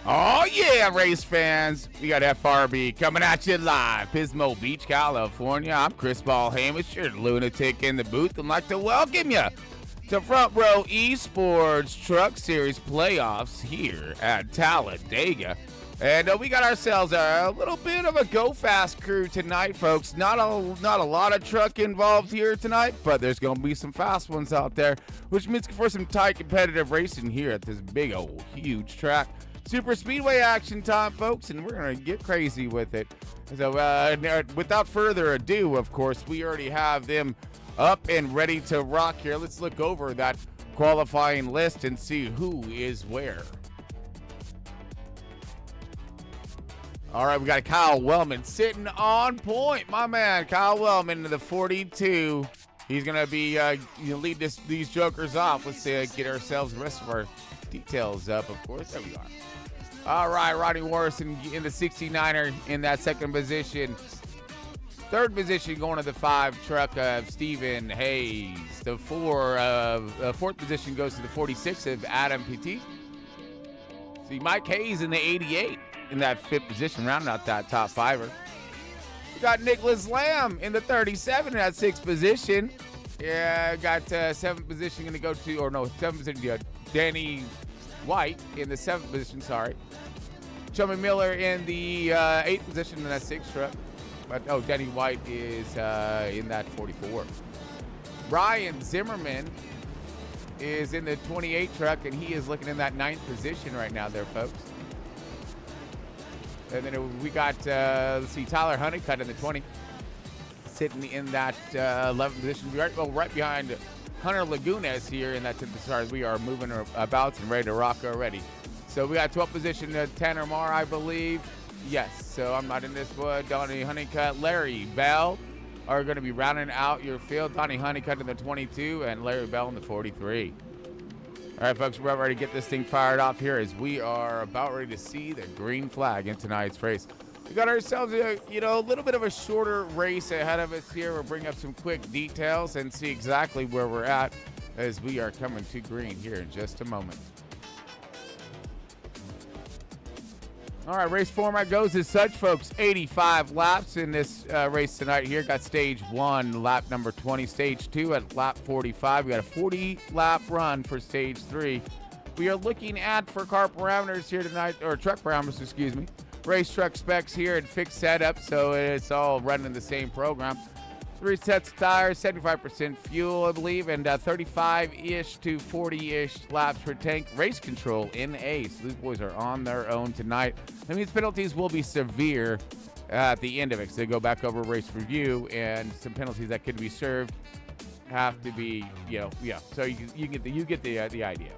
Oh, yeah, race fans. We got FRB coming at you live. Pismo Beach, California. I'm Chris Ball Hamish, your lunatic in the booth, and like to welcome you to Front Row ESPORTS Truck Series Playoffs here at Talladega. And we got ourselves a little bit of a go-fast crew tonight, folks. Not a lot of truck involved here tonight, but there's going to be some fast ones out there, which means for some tight competitive racing here at this big old huge track. Super Speedway action time, folks, and we're going to get crazy with it. So without further ado, of course, we already have them up and ready to rock here. Let's look over that qualifying list and see who is where. All right, we got Kyle Wellman sitting on point. My man, Kyle Wellman, the 42. He's going to be lead these jokers off. Let's get ourselves the rest of our details up, of course. There we are. All right, Rodney Morrison in the 69er in that second position. Third position going to the 5 truck of Stephen Hayes. The fourth position goes to the 46 of Adam Petit. See, Mike Hayes in the 88 in that 5th position, rounding out that top fiver. We got Nicholas Lamb in the 37 in that 6th position. Yeah, got 7th position going to go to, 7th position, Danny White in the 7th position, sorry. Chummy Miller in the 8th position in that 6th truck. But, Danny White is in that 44. Ryan Zimmerman is in the 28 truck, and he is looking in that 9th position right now there, folks. And then we got, Tyler Honeycutt in the 20, sitting in that 11th position, right behind Hunter Lagunas here in that 10th position. We are moving about and ready to rock already. So we got 12th position, Tanner Marr, I believe. Yes, so I'm not in this one. Donnie Honeycutt, Larry Bell are going to be rounding out your field. Donnie Honeycutt in the 22 and Larry Bell in the 43. All right, folks, we're about ready to get this thing fired off here as we are about ready to see the green flag in tonight's race. We got ourselves a little bit of a shorter race ahead of us here. We'll bring up some quick details and see exactly where we're at as we are coming to green here in just a moment. All right, race format goes as such, folks. 85 laps in this race tonight here. Got stage 1, lap number 20. Stage 2 at lap 45. We got a 40-lap run for stage 3. We are looking at, for car parameters here tonight, or truck parameters, excuse me, race truck specs here and fixed setup, so it's all running the same program. 3 sets of tires, 75% fuel, I believe, and 35-ish to 40-ish laps per tank. Race control in A, so these boys are on their own tonight. That means penalties will be severe at the end of it. So they go back over race review, and some penalties that could be served have to be, So you get the idea.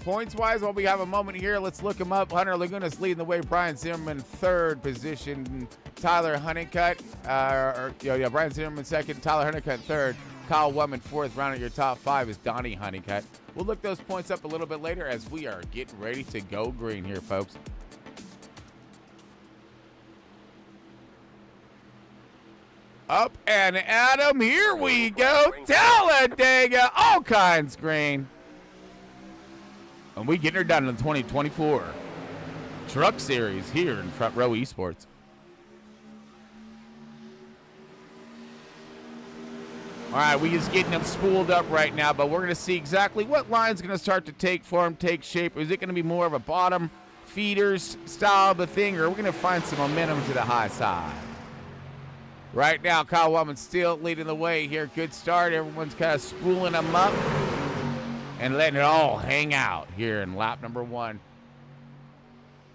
Points-wise, while we have a moment here, let's look them up. Hunter Lagunas leading the way. Brian Zimmerman, 3rd position. Tyler Honeycutt, Brian Zimmerman 2nd. Tyler Honeycutt 3rd. Kyle Wellman 4th. Rounding your top 5 is Donnie Honeycutt. We'll look those points up a little bit later as we are getting ready to go green here, folks. Up and at 'em. Here we go. Talladega. All kinds green. And we getting her done in the 2024 Truck Series here in Front Row ESPORTS. All right, we just getting them spooled up right now, but we're going to see exactly what line's going to start to take form, take shape. Is it going to be more of a bottom feeders style of a thing, or are we going to find some momentum to the high side? Right now, Kyle Wellman still leading the way here. Good start. Everyone's kind of spooling them up and letting it all hang out here in lap number 1.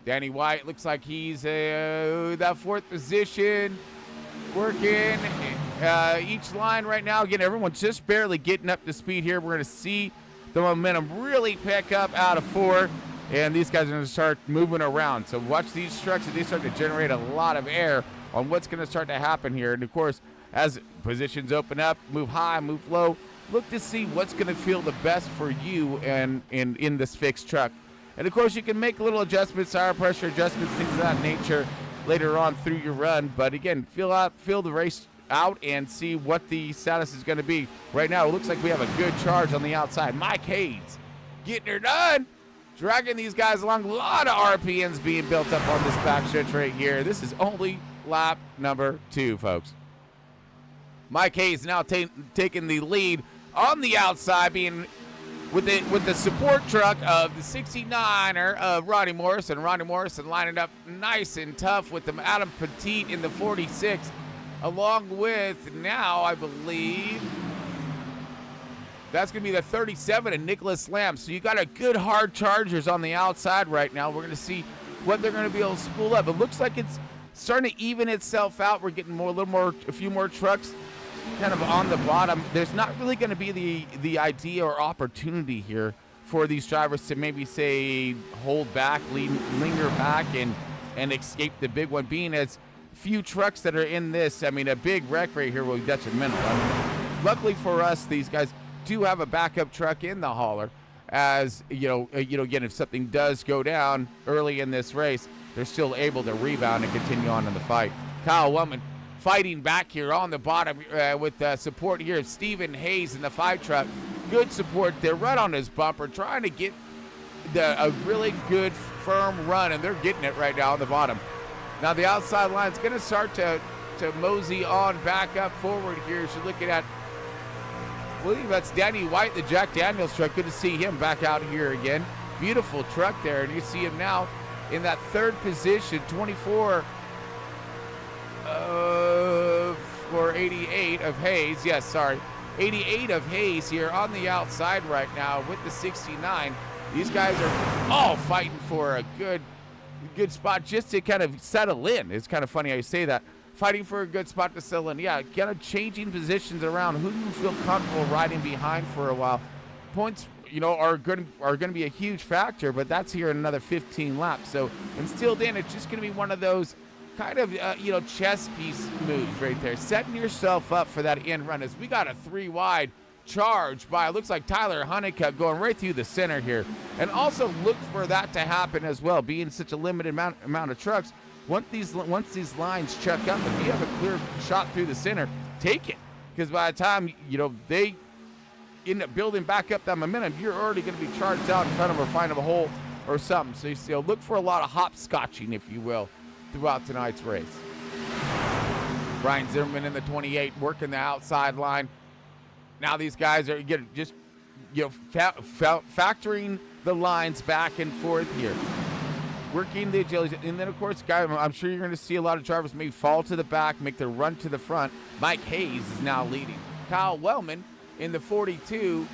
Danny White looks like he's that 4th position, working each line right now. Again, everyone's just barely getting up to speed here. We're going to see the momentum really pick up out of 4, and these guys are going to start moving around. So watch these trucks as they start to generate a lot of air on what's going to start to happen here. And, of course, as positions open up, move high, move low, look to see what's going to feel the best for you and in this fixed truck. And, of course, you can make little adjustments, tire pressure adjustments, things of that nature later on through your run. But, again, feel the race out and see what the status is going to be. Right now, it looks like we have a good charge on the outside. Mike Hayes getting her done. dragging these guys along. A lot of RPMs being built up on this backstretch right here. This is only lap number 2, folks. Mike Hayes now taking the lead on the outside, being with the support truck of the 69er of Ronnie Morrison. Ronnie Morrison lining up nice and tough with them. Adam Petit in the 46, along with now, I believe, that's going to be the 37 and Nicholas Lamb. So you got a good hard Chargers on the outside right now. We're going to see what they're going to be able to spool up. It looks like it's starting to even itself out. We're getting a few more trucks kind of on the bottom. There's not really going to be the idea or opportunity here for these drivers to maybe say hold back, linger back, and escape the big one, being as few trucks that are in this. I mean, a big wreck right here will be detrimental. Luckily for us, these guys do have a backup truck in the hauler, as again, if something does go down early in this race, they're still able to rebound and continue on in the fight. Kyle Wellman fighting back here on the bottom with support here of Stephen Hayes in the 5 truck. Good support there, right on his bumper, trying to get a really good firm run, and they're getting it right now on the bottom. Now the outside line is going to start to mosey on back up forward here. So looking at, I believe that's Danny White, the Jack Daniels truck. Good to see him back out here again. Beautiful truck there, and you see him now in that 3rd position, 24 for 88 of Hayes. Yes, sorry. 88 of Hayes here on the outside right now with the 69. These guys are all fighting for a good spot just to kind of settle in. It's kind of funny how you say that. Fighting for a good spot to settle in. Yeah, kind of changing positions around. Who do you feel comfortable riding behind for a while? Points, are going to be a huge factor, but that's here in another 15 laps. So instilled in, it's just going to be one of those kind of, chess piece moves right there. Setting yourself up for that end run, as we got a 3 wide charge by, it looks like Tyler Honeycutt going right through the center here. And also look for that to happen as well, being such a limited amount of trucks. Once these lines check up, if you have a clear shot through the center, take it. Because by the time, they end up building back up that momentum, you're already going to be charged out in front of or finding a hole or something. So you look for a lot of hopscotching, if you will, throughout tonight's race. Brian Zimmerman in the 28 working the outside line. Now these guys are factoring the lines back and forth here, working the agility. And then, of course, guys, I'm sure you're going to see a lot of drivers maybe fall to the back, make their run to the front. Mike Hayes is now leading. Kyle Wellman in the 42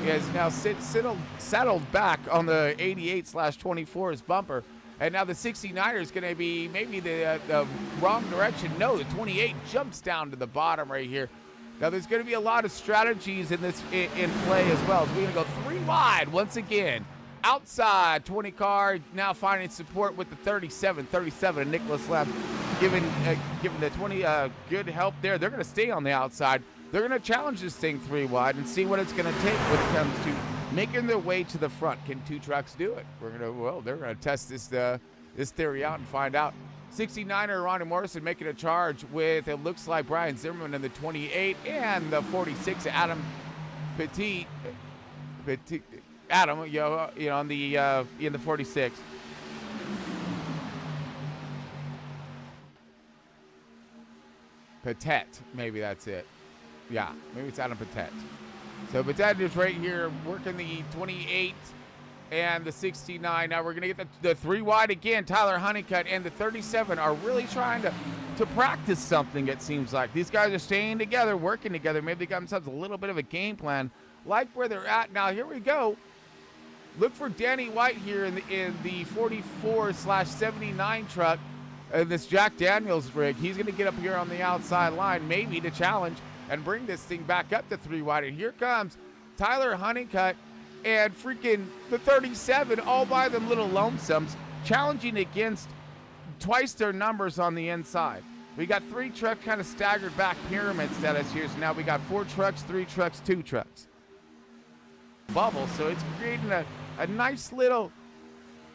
has now settled back on the 88/24's bumper. And now the 69er is going to be maybe the wrong direction. No, the 28 jumps down to the bottom right here. Now there's going to be a lot of strategies in this in play as well. So we're going to go 3 wide once again. Outside 20 car now finding support with the 37 and Nicholas Lamb giving the 20 good help there. They're going to stay on the outside. They're going to challenge this thing 3 wide and see what it's going to take when it comes to making their way to the front. Can 2 trucks do it? They're going to test this theory out and find out. 69er Ronnie Morrison making a charge with, it looks like, Brian Zimmerman in the 28 and the 46 Adam Petit Adam, on the in the 46. Patet, maybe that's it. Yeah, maybe it's Adam Patet. So Patet is right here working the 28 and the 69. Now we're going to get the 3 wide again. Tyler Honeycutt and the 37 are really trying to practice something, it seems like. These guys are staying together, working together. Maybe they got themselves a little bit of a game plan, like where they're at. Now here we go. Look for Danny White here in the 44/79 truck, this Jack Daniels rig. He's going to get up here on the outside line, maybe to challenge and bring this thing back up to 3 wide. And here comes Tyler Honeycutt and freaking the 37, all by them little lonesomes, challenging against twice their numbers on the inside. We got 3 trucks kind of staggered back pyramid status here. So now we got 4 trucks, 3 trucks, 2 trucks. Bubble, so it's creating a nice little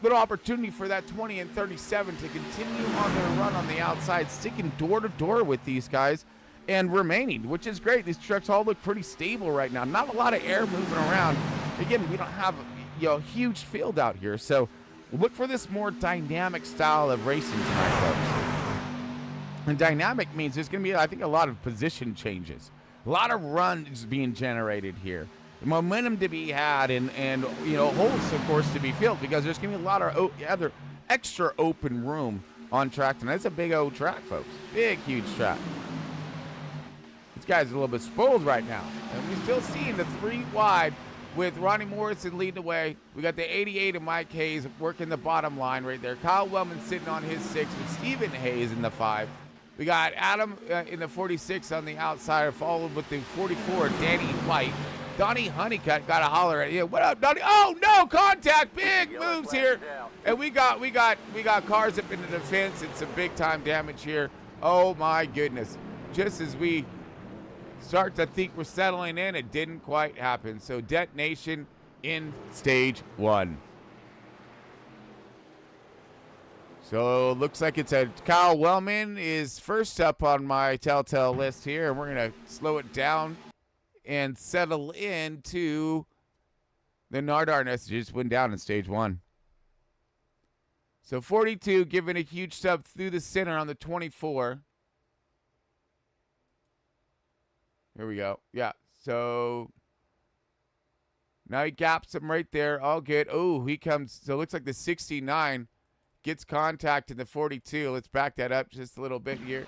opportunity for that 20 and 37 to continue on their run on the outside, sticking door to door with these guys and remaining, which is great. These trucks all look pretty stable right now. Not a lot of air moving around. Again, we don't have huge field out here. So look for this more dynamic style of racing tonight, folks. And dynamic means there's going to be, I think, a lot of position changes, a lot of runs being generated here, momentum to be had, and holes, of course, to be filled, because there's going to be a lot of other extra open room on track tonight. It's a big old track, folks. Big, huge track. This guy's a little bit spoiled right now. And we're still seeing the 3 wide with Ronnie Morrison leading the way. We got the 88 of Mike Hayes working the bottom line right there. Kyle Wellman sitting on his 6 with Stephen Hayes in the 5. We got Adam in the 46 on the outside, followed with the 44, Danny White. Donnie Honeycutt got a holler at you. What up, Donnie? Oh no, contact! Big moves here, and we got cars up into the fence and some big time damage here. Oh my goodness! Just as we start to think we're settling in, it didn't quite happen. So detonation in stage 1. So looks like it's Kyle Wellman is first up on my telltale list here, and we're gonna slow it down and settle into the Nardarness. Just went down in stage 1. So 42 giving a huge sub through the center on the 24. Here we go. Yeah. So now he gaps him right there. All good. Oh, he comes. So it looks like the 69 gets contact in the 42. Let's back that up just a little bit here.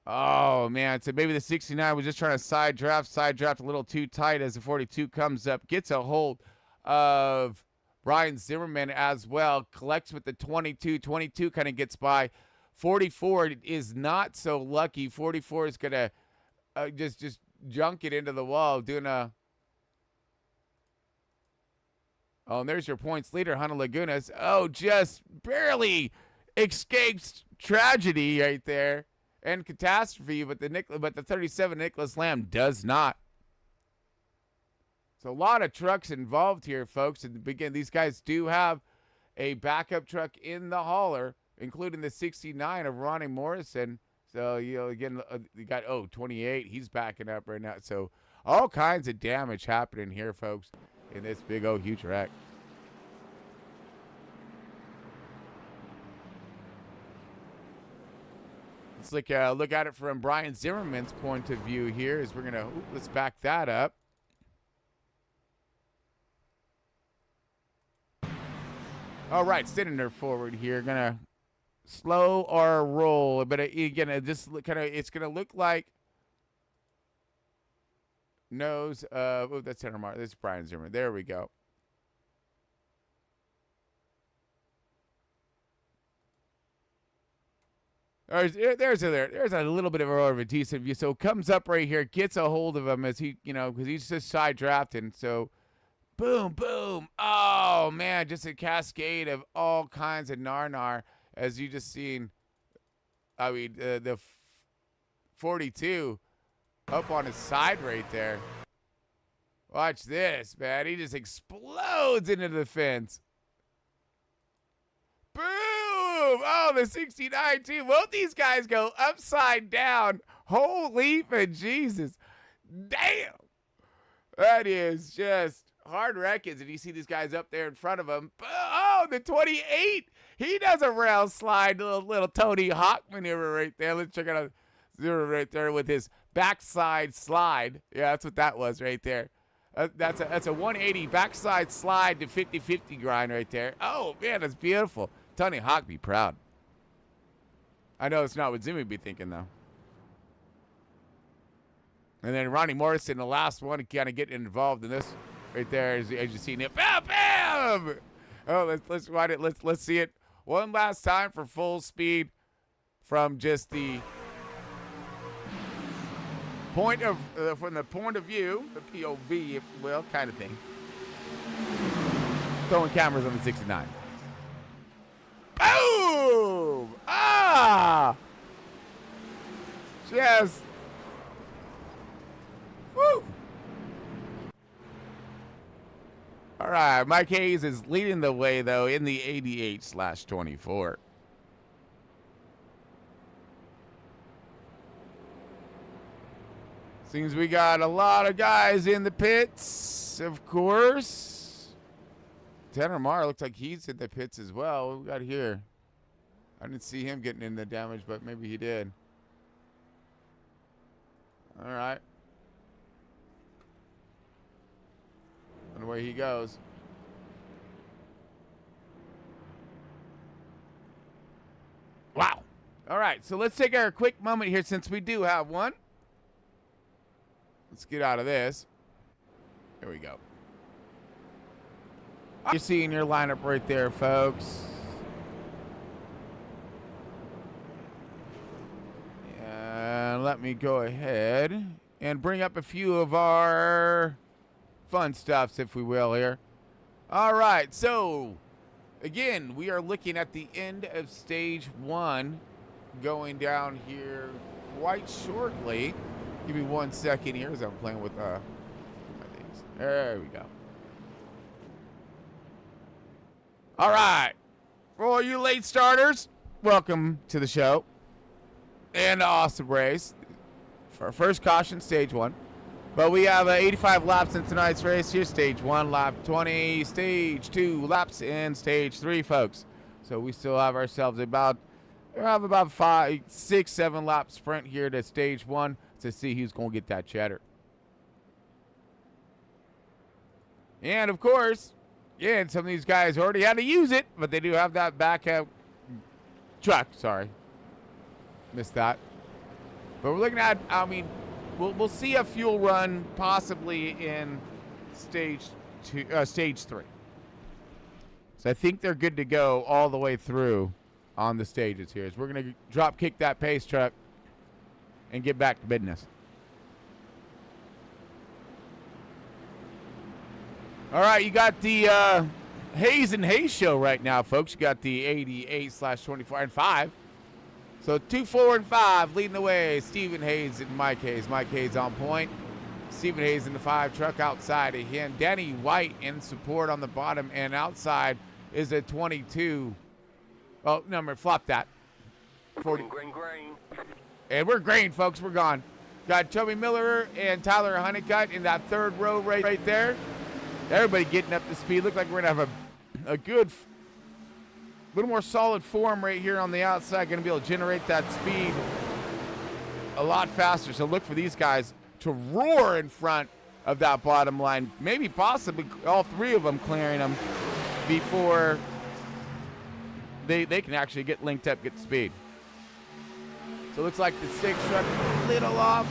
Oh, man. So maybe the 69 was just trying to side draft a little too tight as the 42 comes up. Gets a hold of Brian Zimmerman as well. Collects with the 22. 22 kind of gets by. 44 is not so lucky. 44 is going to just junk it into the wall. Doing a... Oh, and there's your points leader, Hunter Lagunas. Oh, just barely escapes tragedy right there. And catastrophe, but the 37 Nicholas Lamb does not. So a lot of trucks involved here, folks. At the beginning, these guys do have a backup truck in the hauler, including the 69 of Ronnie Morrison. So, again, you got, 28. He's backing up right now. So all kinds of damage happening here, folks, in this big old huge wreck. Let's look at it from Brian Zimmerman's point of view here. As we're gonna let's back that up. All right, sitting there forward here, gonna slow our roll, but again, it's gonna look like nose. That's center mark. That's Brian Zimmerman. There we go. There's a little bit of a decent view. So comes up right here, gets a hold of him as he, because he's just side drafting. So boom, boom. Oh man, just a cascade of all kinds of nar as you just seen. I mean, the 42 up on his side right there. Watch this, man. He just explodes into the fence. Boom! Oh, the 69 too. Both these guys go upside down. Holy for Jesus. Damn. That is just hard wreckage. And you see these guys up there in front of him. Oh, the 28. He does a rail slide. Little Tony Hawk maneuver right there. Let's check out Zero right there with his backside slide. Yeah, that's what that was right there. That's a 180 backside slide to 50-50 grind right there. Oh, man, that's beautiful. Tony Hawk be proud. I know it's not what Zimmy be thinking, though. And then Ronnie Morrison, the last one, kind of getting involved in this right there, as you see it. Bam, bam! Oh, let's ride it. Let's see it one last time for full speed from just the point of from the point of view, the POV, if you will, kind of thing. Throwing cameras on the 69. Boom! Ah! Just. Woo! All right, Mike Hayes is leading the way, though, in the 88/24. Seems we got a lot of guys in the pits, of course. Tanner Marr looks like he's in the pits as well. What we got here? I didn't see him getting in the damage, but maybe he did. All right. And away he goes. Wow. All right, so let's take our quick moment here since we do have one. Let's get out of this. There we go. You're seeing your lineup right there, folks. And let me go ahead and bring up a few of our fun stuffs, if we will, here. All right, so again, we are looking at the end of stage 1 going down here quite shortly. Give me 1 second here as I'm playing with my things. There we go. All right. For all you late starters, welcome to the show. And awesome race. For our first caution, stage 1. But we have 85 laps in tonight's race. Here's stage 1, lap 20, stage 2 laps in stage 3, folks. So we still have ourselves about 5, 6, 7 lap sprint here to stage 1 to see who's going to get that cheddar. And of course, yeah, and some of these guys already had to use it, but they do have that backup truck. Sorry, missed that. But we're looking at, I mean, we'll see a fuel run possibly in stage 3. So I think they're good to go all the way through on the stages here. So we're going to drop kick that pace truck and get back to business. All right, you got the Hayes and Hayes show right now, folks. You got the 88/24 and 5. So 2, 4, and 5 leading the way. Stephen Hayes and Mike Hayes. Mike Hayes on point. Stephen Hayes in the 5 truck outside of him. Danny White in support on the bottom, and outside is a 22. Oh, number, flop that. 40. Green. And we're green, folks. We're gone. Got Toby Miller and Tyler Honeycutt in that 3rd row right there. Everybody getting up to speed. Look like we're going to have a good, little more solid form right here on the outside. Going to be able to generate that speed a lot faster. So look for these guys to roar in front of that bottom line. Maybe possibly all 3 of them clearing them before they can actually get linked up, get speed. So it looks like the 6 truck a little off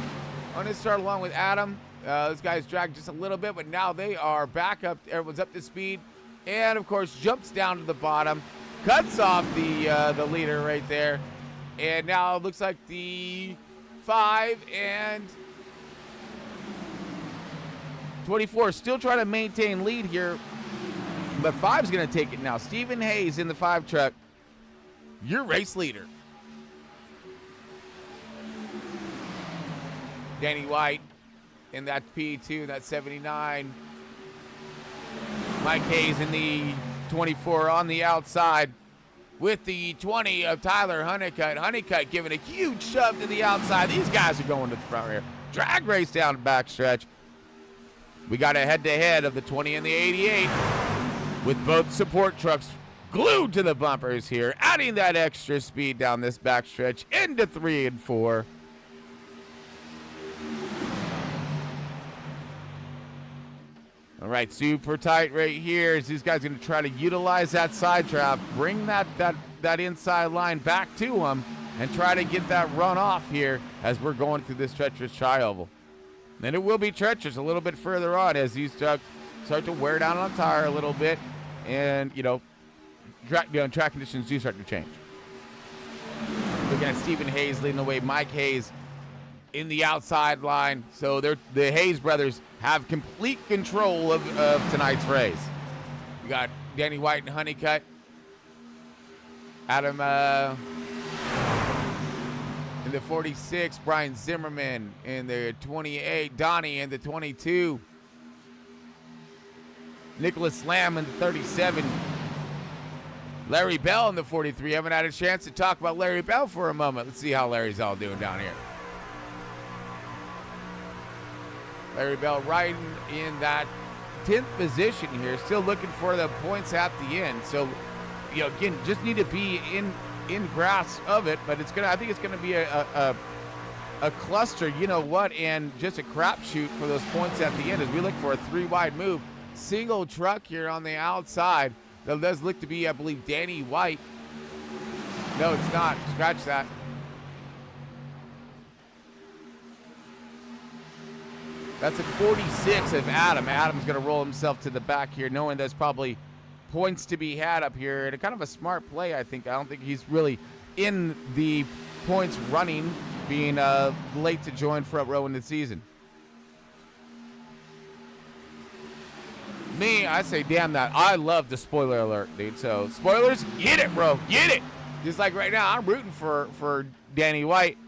on his start along with Adam. This guy's dragged just a little bit, but now they are back up. Everyone's up to speed. And, of course, jumps down to the bottom. Cuts off the leader right there. And now it looks like the 5 and 24 still trying to maintain lead here. But 5's going to take it now. Stephen Hayes in the 5 truck. Your race leader. Danny White in that P2, that 79. Mike Hayes in the 24 on the outside with the 20 of Tyler Honeycutt. Honeycutt giving a huge shove to the outside. These guys are going to the front here. Drag race down the backstretch. We got a head-to-head of the 20 and the 88 with both support trucks glued to the bumpers here, adding that extra speed down this backstretch into 3 and 4. All right, super tight right here as these guys going to try to utilize that side trap, bring that inside line back to them, and try to get that run off here as we're going through this treacherous tri-oval. And it will be treacherous a little bit further on as these trucks start to wear down on a tire a little bit, and track conditions do start to change. Looking at Stephen Hayes leading the way, Mike Hayes in the outside line. So the Hayes brothers have complete control of tonight's race. We got Danny White and Honeycutt. Adam in the 46, Brian Zimmerman in the 28, Donnie in the 22, Nicholas Lamb in the 37, Larry Bell in the 43. Haven't had a chance to talk about Larry Bell for a moment. Let's see how Larry's all doing down here. Larry Bell riding in that 10th position here, still looking for the points at the end. So, again, just need to be in grasp of it, but I think it's gonna be a cluster, and just a crapshoot for those points at the end as we look for a 3-wide move. Single truck here on the outside. That does look to be, I believe, Danny White. No, it's not. Scratch that. That's a 46 of Adam. Adam's going to roll himself to the back here, knowing there's probably points to be had up here. And kind of a smart play, I think. I don't think he's really in the points running, being late to join front row in the season. Me, I say, damn that. I love the spoiler alert, dude. So, spoilers, get it, bro. Get it. Just like right now, I'm rooting for Danny White.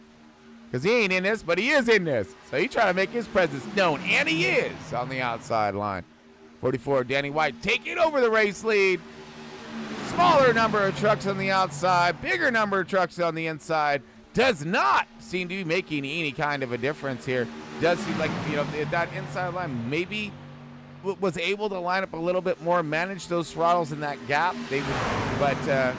Because he ain't in this, but he is in this. So he trying to make his presence known. And he is on the outside line. 44, Danny White taking over the race lead. Smaller number of trucks on the outside. Bigger number of trucks on the inside. Does not seem to be making any kind of a difference here. Does seem like, that inside line maybe was able to line up a little bit more, manage those throttles in that gap. But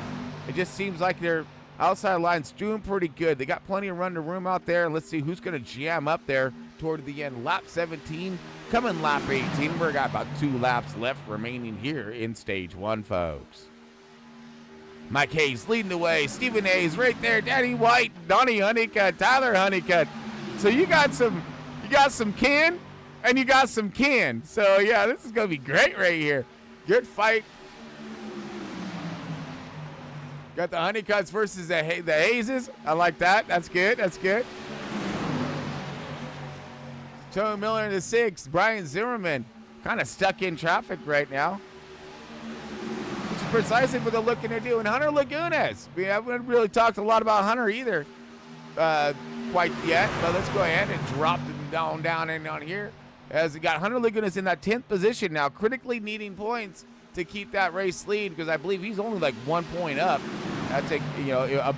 it just seems like their outside line's doing pretty good. They got plenty of run to room out there. And let's see who's going to jam up there toward the end. Lap 17, coming lap 18. We've got about 2 laps left remaining here in stage 1, folks. Mike Hayes leading the way. Stephen Hayes right there. Danny White, Donnie Honeycutt, Tyler Honeycutt. So you got some kin and you got some kin. So yeah, this is gonna be great right here. Good fight. Got the Honeycutts versus the Hayeses. I like that. That's good. That's good. Joe Miller in the 6th. Brian Zimmerman kind of stuck in traffic right now. Which is precisely what they're looking to do. And Hunter Lagunas. We haven't really talked a lot about Hunter either quite yet. But let's go ahead and drop them down in on here. As we got Hunter Lagunas in that 10th position now, critically needing points to keep that race lead, because I believe he's only like 1 point up. That's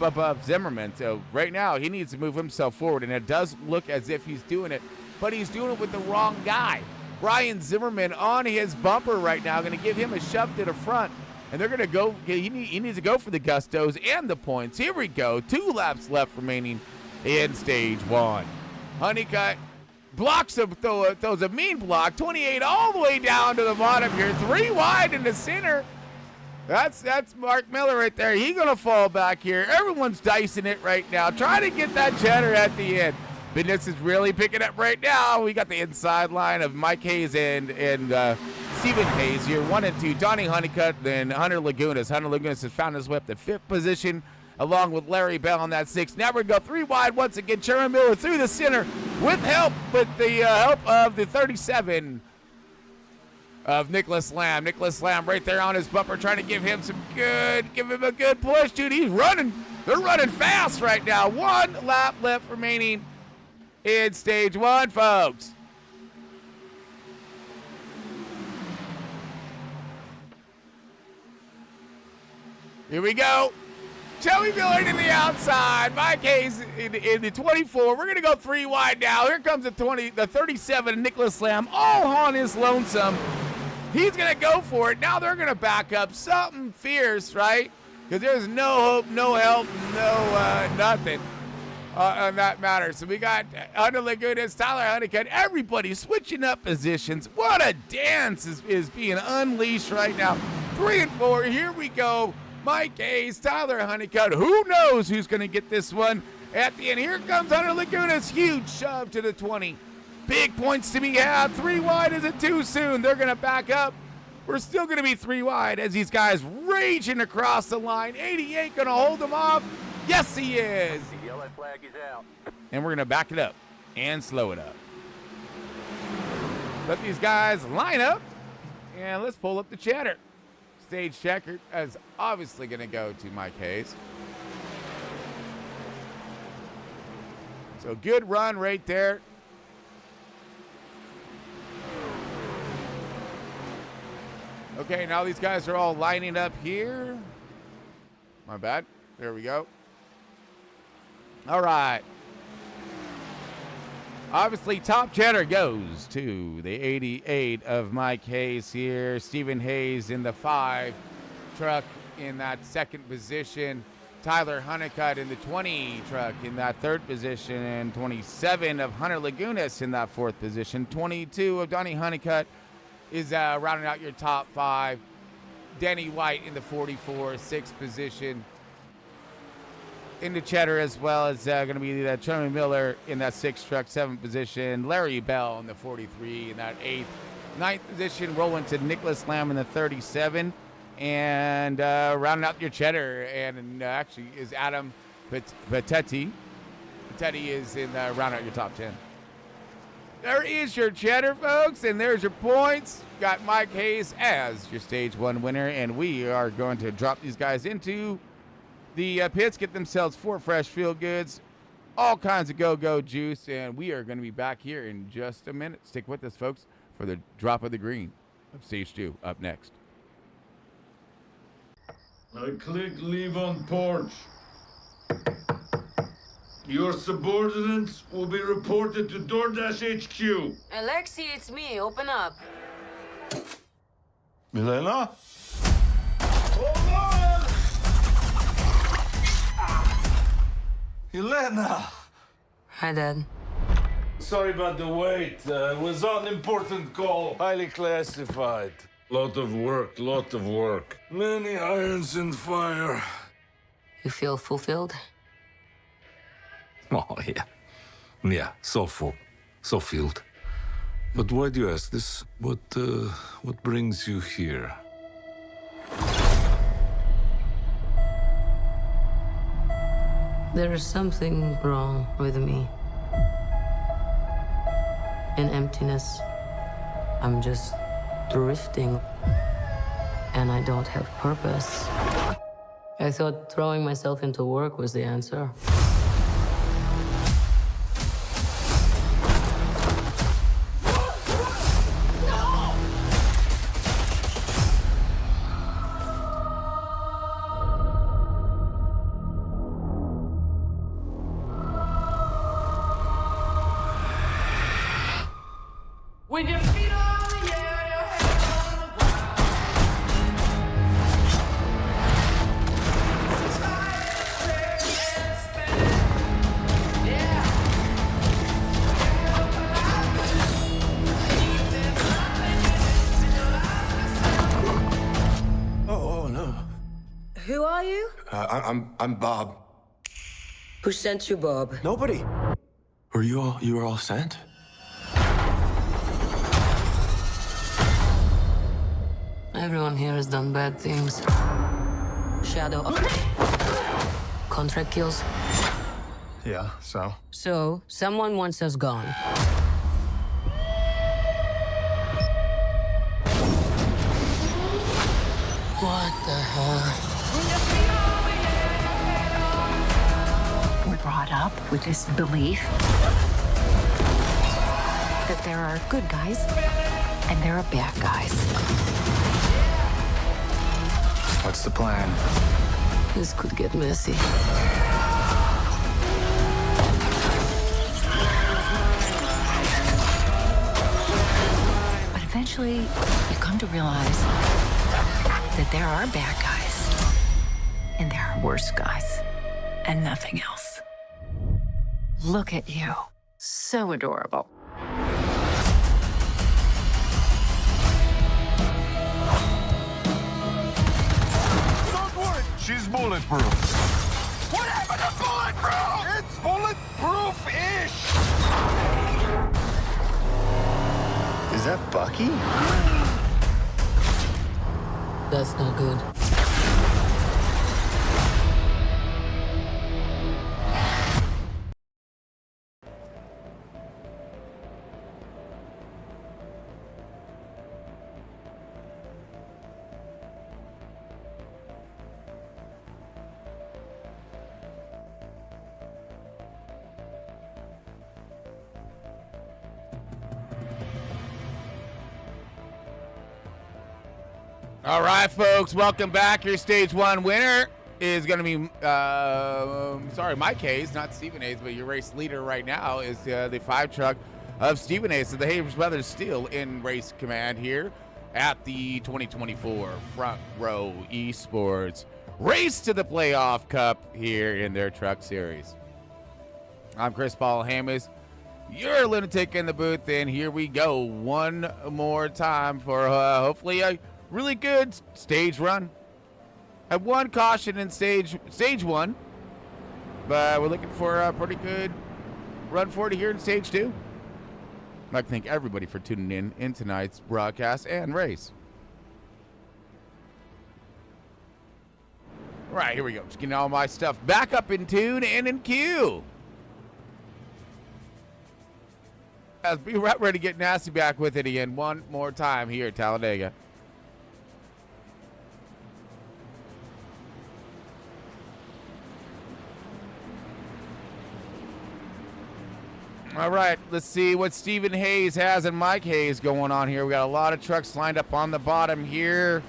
above Zimmerman. So right now he needs to move himself forward, and it does look as if he's doing it, but he's doing it with the wrong guy. Brian Zimmerman on his bumper right now, going to give him a shove to the front, and they're going to go. He needs to go for the gustos and the points. Here we go. 2 laps left remaining in stage 1. Honeycutt blocks him, throws a mean block. 28 all the way down to the bottom here. 3 wide in the center. That's Mark Miller right there. He's going to fall back here. Everyone's dicing it right now, trying to get that cheddar at the end. Business is really picking up right now. We got the inside line of Mike Hayes and Stephen Hayes here. 1 and 2. Donnie Honeycutt, then Hunter Lagunas. Hunter Lagunas has found his way up to 5th position, along with Larry Bell on that 6th. Now we're going to go 3 wide once again. Sherman Miller through the center with the help of the 37 of Nicholas Lamb. Nicholas Lamb right there on his bumper, trying to give him a good push, dude. He's running. They're running fast right now. 1 lap left remaining in stage 1, folks. Here we go. Joey Miller to the outside. Mike Hayes in the 24. We're going to go 3 wide now. Here comes the 37, Nicholas Lamb, all on his lonesome. He's going to go for it. Now they're going to back up. Something fierce, right? Because there's no hope, no help, no nothing on that matter. So we got Hunter Lagunas, Tyler Honeycutt, everybody switching up positions. What a dance is being unleashed right now. 3 and 4. Here we go. Mike Hayes, Tyler Honeycutt. Who knows who's going to get this one at the end? Here comes Hunter Lagunas. Huge shove to the 20. Big points to be had. 3 wide. Is it too soon? They're going to back up. We're still going to be 3 wide as these guys raging across the line. 88 going to hold them off. Yes, he is. The yellow flag is out. And we're going to back it up and slow it up. Let these guys line up, and let's pull up the chatter. Stage checker is obviously going to go to Mike Hayes. So good run right there. Okay, now these guys are all lining up here. My bad. There we go. All right. Obviously, top cheddar goes to the 88 of Mike Hayes here. Stephen Hayes in the 5. Truck in that second position. Tyler Honeycutt in the 20 truck in that third position. And 27 of Hunter Lagunas in that fourth position. 22 of Donnie Honeycutt is rounding out your top 5. Denny White in the 44, 6th position. In the cheddar, as well as going to be that Truman Miller in that 6th truck, 7th position. Larry Bell in the 43 in that 8th. 9th position, rolling to Nicholas Lamb in the 37. And rounding out your cheddar, and actually is Adam Patetti. Patetti is in rounding out your top 10. There is your cheddar, folks, and there's your points. Got Mike Hayes as your stage 1 winner, and we are going to drop these guys into the pits, get themselves 4 fresh field goods, all kinds of go-go juice, and we are going to be back here in just a minute. Stick with us, folks, for the drop of the green of stage 2 up next. I click leave on porch. Your subordinates will be reported to DoorDash HQ. Alexi, it's me. Open up. Milena? Hold on! Elena! Hi, Dad. Sorry about the wait. It was an important call. Highly classified. Lot of work. Many irons in fire. You feel fulfilled? Oh, yeah. Yeah, so full. So filled. But why do you ask this? What brings you here? There is something wrong with me. An emptiness. I'm just drifting. And I don't have purpose. I thought throwing myself into work was the answer. With your feet on the air, your head on the ground. Try and take and spin. Yeah. Oh, no. Who are you? I'm Bob. Who sent you, Bob? Nobody. You were all sent? Everyone here has done bad things. Shadow. Contract kills. Yeah, so? So, someone wants us gone. What the hell? We're brought up with this belief that there are good guys and there are bad guys. What's the plan? This could get messy. But eventually, you come to realize that there are bad guys and there are worse guys and nothing else. Look at you. So adorable. She's bulletproof. What happened to bulletproof? It's bulletproof-ish. Is that Bucky? That's not good. All right, folks, welcome back. Your stage 1 winner is going to be, sorry, Mike Hayes, not Stephen Hayes, but your race leader right now is the 5 truck of Stephen Hayes. So the Hayes brothers still in race command here at the 2024 Front Row Esports Race to the Playoff Cup here in their truck series. I'm Chris Paul Hamas, your lunatic in the booth, and here we go one more time for hopefully a really good stage run. Had one caution in stage 1, but we're looking for a pretty good run for it here in stage 2. I'd like to thank everybody for tuning in tonight's broadcast and race. All right, here we go. Just getting all my stuff back up in tune and in queue. Let's be right ready to get nasty back with it again one more time here at Talladega. All right, let's see what Stephen Hayes has and Mike Hayes going on here. We got a lot of trucks lined up on the bottom here.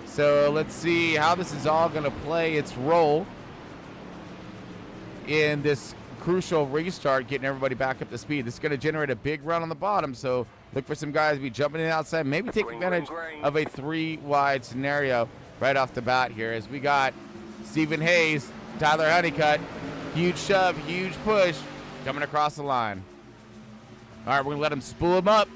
So let's see how this is all going to play its role in this crucial restart, getting everybody back up to speed. This is going to generate a big run on the bottom, so look for some guys to be jumping in outside, maybe take advantage of a 3-wide scenario right off the bat here, as we got Stephen Hayes, Tyler Honeycutt, huge shove, huge push, coming across the line. All right, we're going to let him spool him up.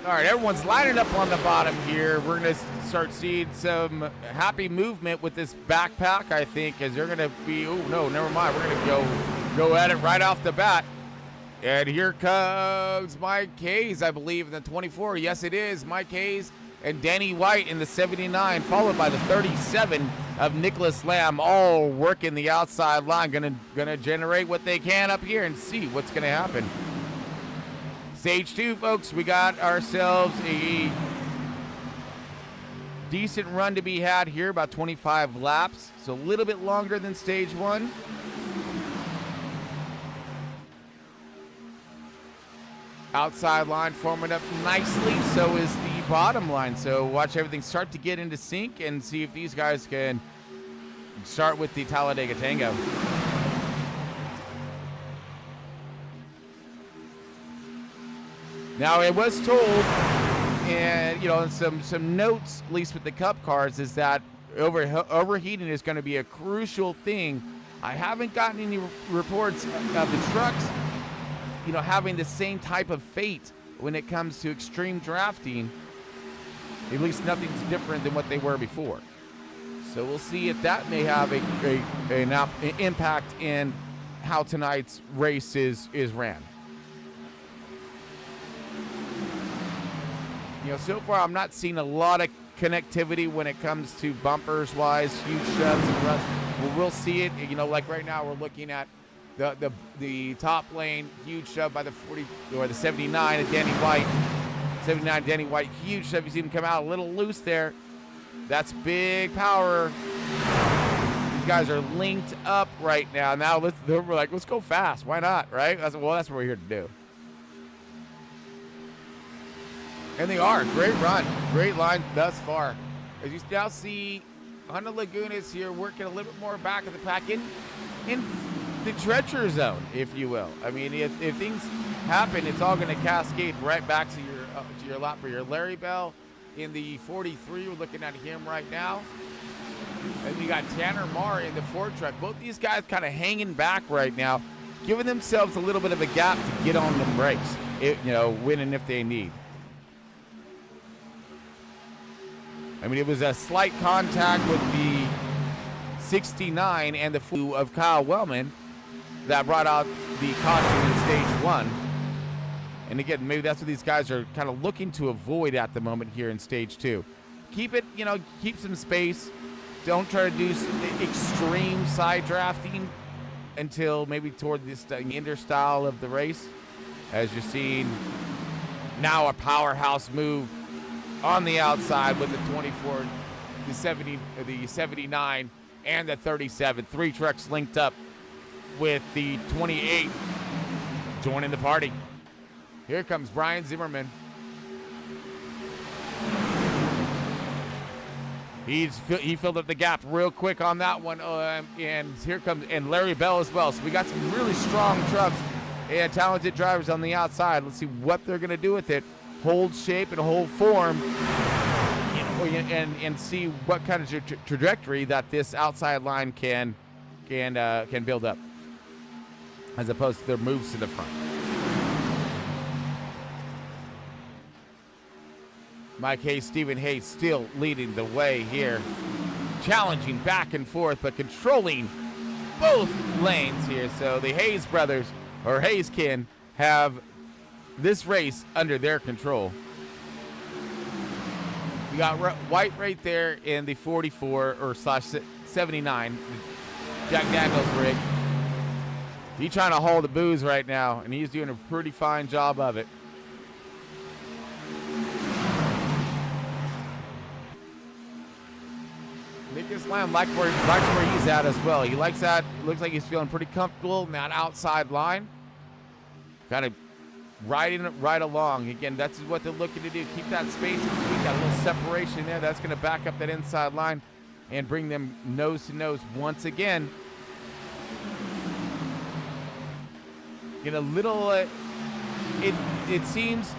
All right, everyone's lining up on the bottom here. We're going to start seeing some happy movement with this backpack, I think, as they're going to be, oh, no, never mind. We're going to go at it right off the bat. And here comes Mike Hayes, I believe, in the 24. Yes, it is. Mike Hayes and Danny White in the 79, followed by the 37 of Nicholas Lamb, all working the outside line. Gonna generate what they can up here and see what's going to happen. Stage 2, folks, we got ourselves a decent run to be had here, about 25 laps, so a little bit longer than stage 1. Outside line forming up nicely, so is the bottom line. So watch everything start to get into sync and see if these guys can start with the Talladega Tango. Now, it was told, and some notes, at least with the Cup cars, is that overheating is going to be a crucial thing. I haven't gotten any reports of the trucks having the same type of fate when it comes to extreme drafting. At least nothing's different than what they were before. So we'll see if that may have an impact in how tonight's race is ran. So far I'm not seeing a lot of connectivity when it comes to bumpers wise, huge shoves and runs. Well, we'll see it. Like right now we're looking at the top lane, huge shove by the 40 or the 79 of Danny White. 79 Danny White, huge shove. You see him come out a little loose there. That's big power. These guys are linked up right now. Now we're like, let's go fast. Why not, right? That's what we're here to do. And they are. Great run. Great line thus far. As you now see, Honda Lagunas here working a little bit more back of the pack in the treacher zone, if you will. I mean, if things happen, it's all going to cascade right back to your lap for your Larry Bell in the 43. We're looking at him right now. And we got Tanner Marr in the Ford truck. Both these guys kind of hanging back right now, giving themselves a little bit of a gap to get on the brakes, winning if they need. I mean, it was a slight contact with the 69 and the flu of Kyle Wellman that brought out the caution in stage 1. And again, maybe that's what these guys are kind of looking to avoid at the moment here in stage 2. Keep it, keep some space. Don't try to do extreme side drafting until maybe toward the end style of the race. As you're seeing now a powerhouse move on the outside with the 24, the 70, the 79, and the 37. 3 trucks linked up with the 28 joining the party. Here comes Brian Zimmerman. He filled up the gap real quick on that one, and here comes Larry Bell as well. So we got some really strong trucks and talented drivers on the outside. Let's see what they're going to do with it. Hold shape and hold form, and see what kind of trajectory that this outside line can build up, as opposed to their moves to the front. Mike Hayes, Stephen Hayes still leading the way here. Challenging back and forth, but controlling both lanes here. So the Hayes brothers, or Hayes kin, have this race under their control. We got White right there in the 44 or /79, Jack Daniels rig. He's trying to haul the booze right now, and he's doing a pretty fine job of it. Nicholas Lamb likes where he's at as well. He likes that. Looks like he's feeling pretty comfortable in that outside line. Kind of riding it right along. Again, that's what they're looking to do. Keep that space in between, that little separation there. That's going to back up that inside line and bring them nose to nose once again. Get a little. It seems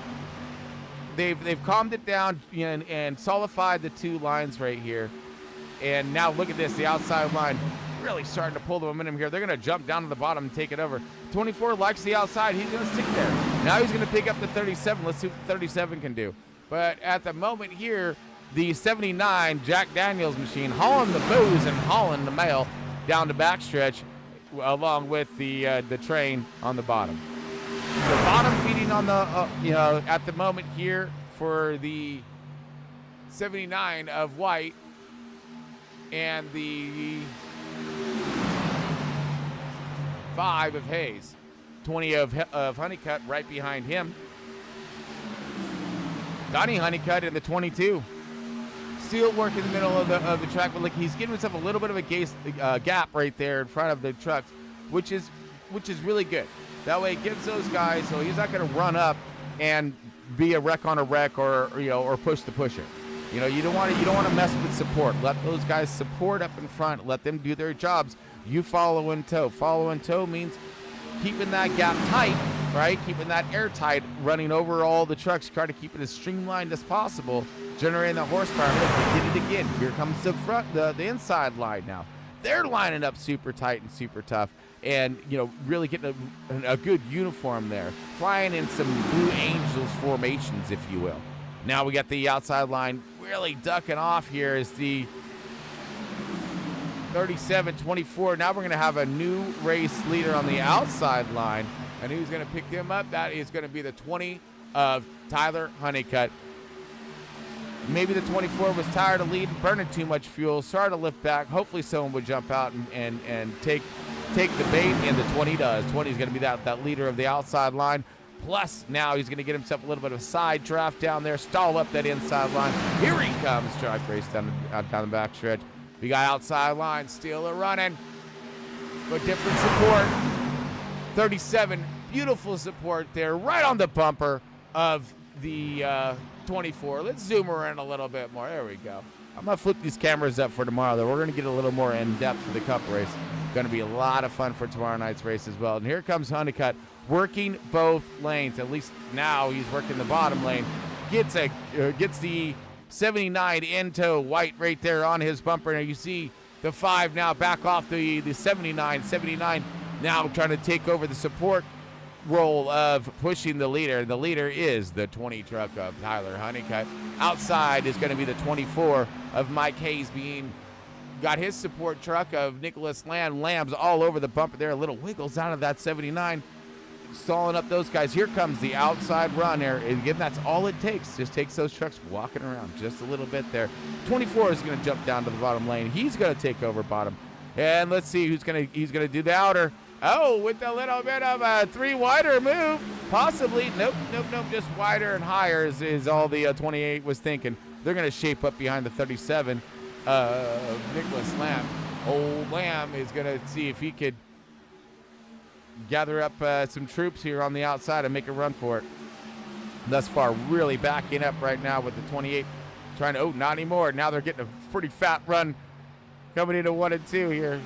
they've calmed it down and solidified the two lines right here. And now look at this, the outside line really starting to pull the momentum here. They're going to jump down to the bottom and take it over. 24 likes the outside. He's going to stick there. Now he's going to pick up the 37. Let's see what the 37 can do. But at the moment here, the 79 Jack Daniels machine hauling the booze and hauling the mail down the backstretch along with the train on the bottom. The bottom feeding on the, at the moment here for the 79 of White, and the 5 of Hayes. 20 of Honeycutt right behind him. Donnie Honeycutt in the 22. Still working in the middle of the track, but look, he's giving himself a little bit of a gap right there in front of the trucks, which is really good. That way it gives those guys, so he's not going to run up and be a wreck on a wreck or push the pusher. You don't want to mess with support. Let those guys support up in front. Let them do their jobs. You follow in tow. Follow in tow means keeping that gap tight, right? Keeping that airtight, running over all the trucks, try to keep it as streamlined as possible, generating that horsepower. Look, we did it again. Here comes the front, the inside line now. They're lining up super tight and super tough, and really getting a good uniform there, flying in some Blue Angels formations, if you will. Now we got the outside line really ducking off here is the 37-24. Now we're going to have a new race leader on the outside line. And who's going to pick them up? That is going to be the 20 of Tyler Honeycutt. Maybe the 24 was tired of leading, burning too much fuel, started to lift back. Hopefully someone would jump out and take the bait, and the 20 does. 20 is going to be that leader of the outside line. Plus, now he's going to get himself a little bit of a side draft down there, stall up that inside line. Here he comes, track race down the back stretch. We got outside line, still running, but different support. 37, beautiful support there, right on the bumper of the 24. Let's zoom her in a little bit more. There we go. I'm going to flip these cameras up for tomorrow, though. We're going to get a little more in-depth for the Cup race. Going to be a lot of fun for tomorrow night's race as well. And here comes Honeycutt, working both lanes. At least now he's working the bottom lane. Gets the 79 into White right there on his bumper. Now you see the 5 now back off the 79. 79 now trying to take over the support role of pushing the leader. The leader is the 20 truck of Tyler Honeycutt. Outside is going to be the 24 of Mike Hayes, got his support truck of Nicholas Lamb. Lamb's all over the bumper there. A little wiggles out of that 79. Stalling up those guys. Here comes the outside run there. And again, that's all it takes. Just takes those trucks walking around just a little bit there. 24 is going to jump down to the bottom lane. He's going to take over bottom. And let's see he's going to do the outer. Oh, with a little bit of a 3 wider move. Possibly. Nope. Just wider and higher is all the 28 was thinking. They're going to shape up behind the 37 Nicholas Lamb. Old Lamb is going to see if he could gather up some troops here on the outside and make a run for it. Thus far, really backing up right now with the 28 trying to, oh, not anymore. Now they're getting a pretty fat run coming into 1 and 2 here.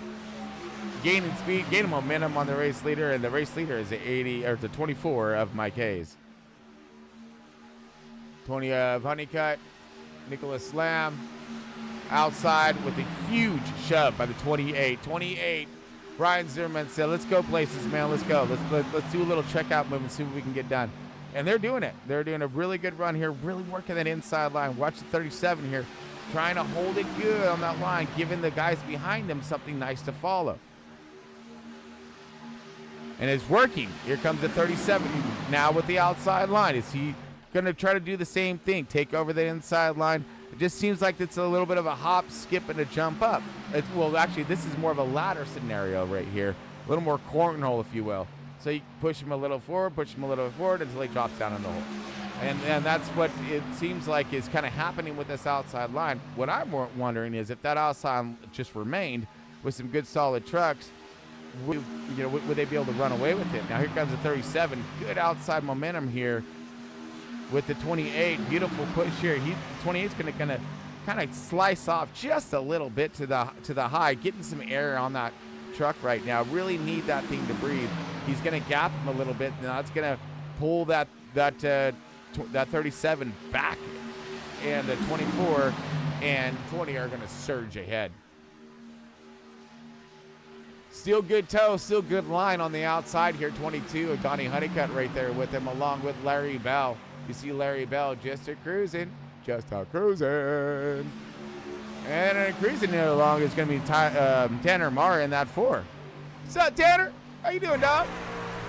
Gaining speed, gaining momentum on the race leader, and the race leader is the 24 of Mike Hayes. 20 of Honeycutt, Nicholas Lamb outside with a huge shove by the 28. 28, Brian Zimmerman said, let's go places, man, let's go. Let's do a little checkout move and see what we can get done. And they're doing it. They're doing a really good run here, really working that inside line. Watch the 37 here, trying to hold it good on that line, giving the guys behind them something nice to follow. And it's working. Here comes the 37 now with the outside line. Is he going to try to do the same thing, take over the inside line? It just seems like it's a little bit of a hop, skip, and a jump up. Well, actually, this is more of a ladder scenario right here. A little more cornhole, if you will. So you push him a little forward, push him a little forward until he drops down in the hole. And that's what it seems like is kind of happening with this outside line. What I'm wondering is if that outside just remained with some good solid trucks, would they be able to run away with it? Now here comes the 37. Good outside momentum here with the 28. Beautiful push here. 28's going to kind of slice off just a little bit to the high, getting some air on that truck right now. Really need that thing to breathe. He's going to gap him a little bit. Now it's going to pull that 37 back, and the 24 and 20 are going to surge ahead. Still good toe, still good line on the outside here. 22 of Donnie Honeycutt right there with him, along with Larry Bell. You see Larry Bell just cruising. And cruising it along is going to be Tanner Marr in that 4. What's up, Tanner? How you doing, dog?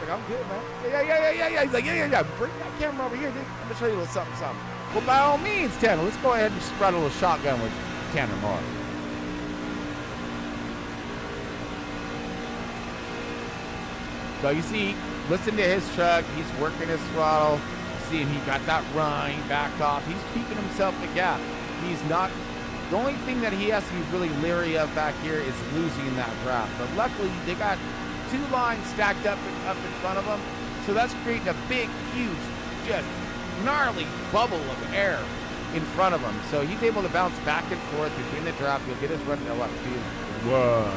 Like, I'm good, man. Yeah. He's like, yeah. Bring that camera over here, dude. I'm going to show you a little something. Well, by all means, Tanner, let's go ahead and just run a little shotgun with Tanner Marr. So you see, listen to his truck. He's working his throttle. See, he got that run. He backed off. He's keeping himself the gap. He's not. The only thing that he has to be really leery of back here is losing that draft. But luckily, they got 2 lines stacked up in front of them. So that's creating a big, huge, just gnarly bubble of air in front of him. So he's able to bounce back and forth between the draft. He'll get his run to what? Whoa.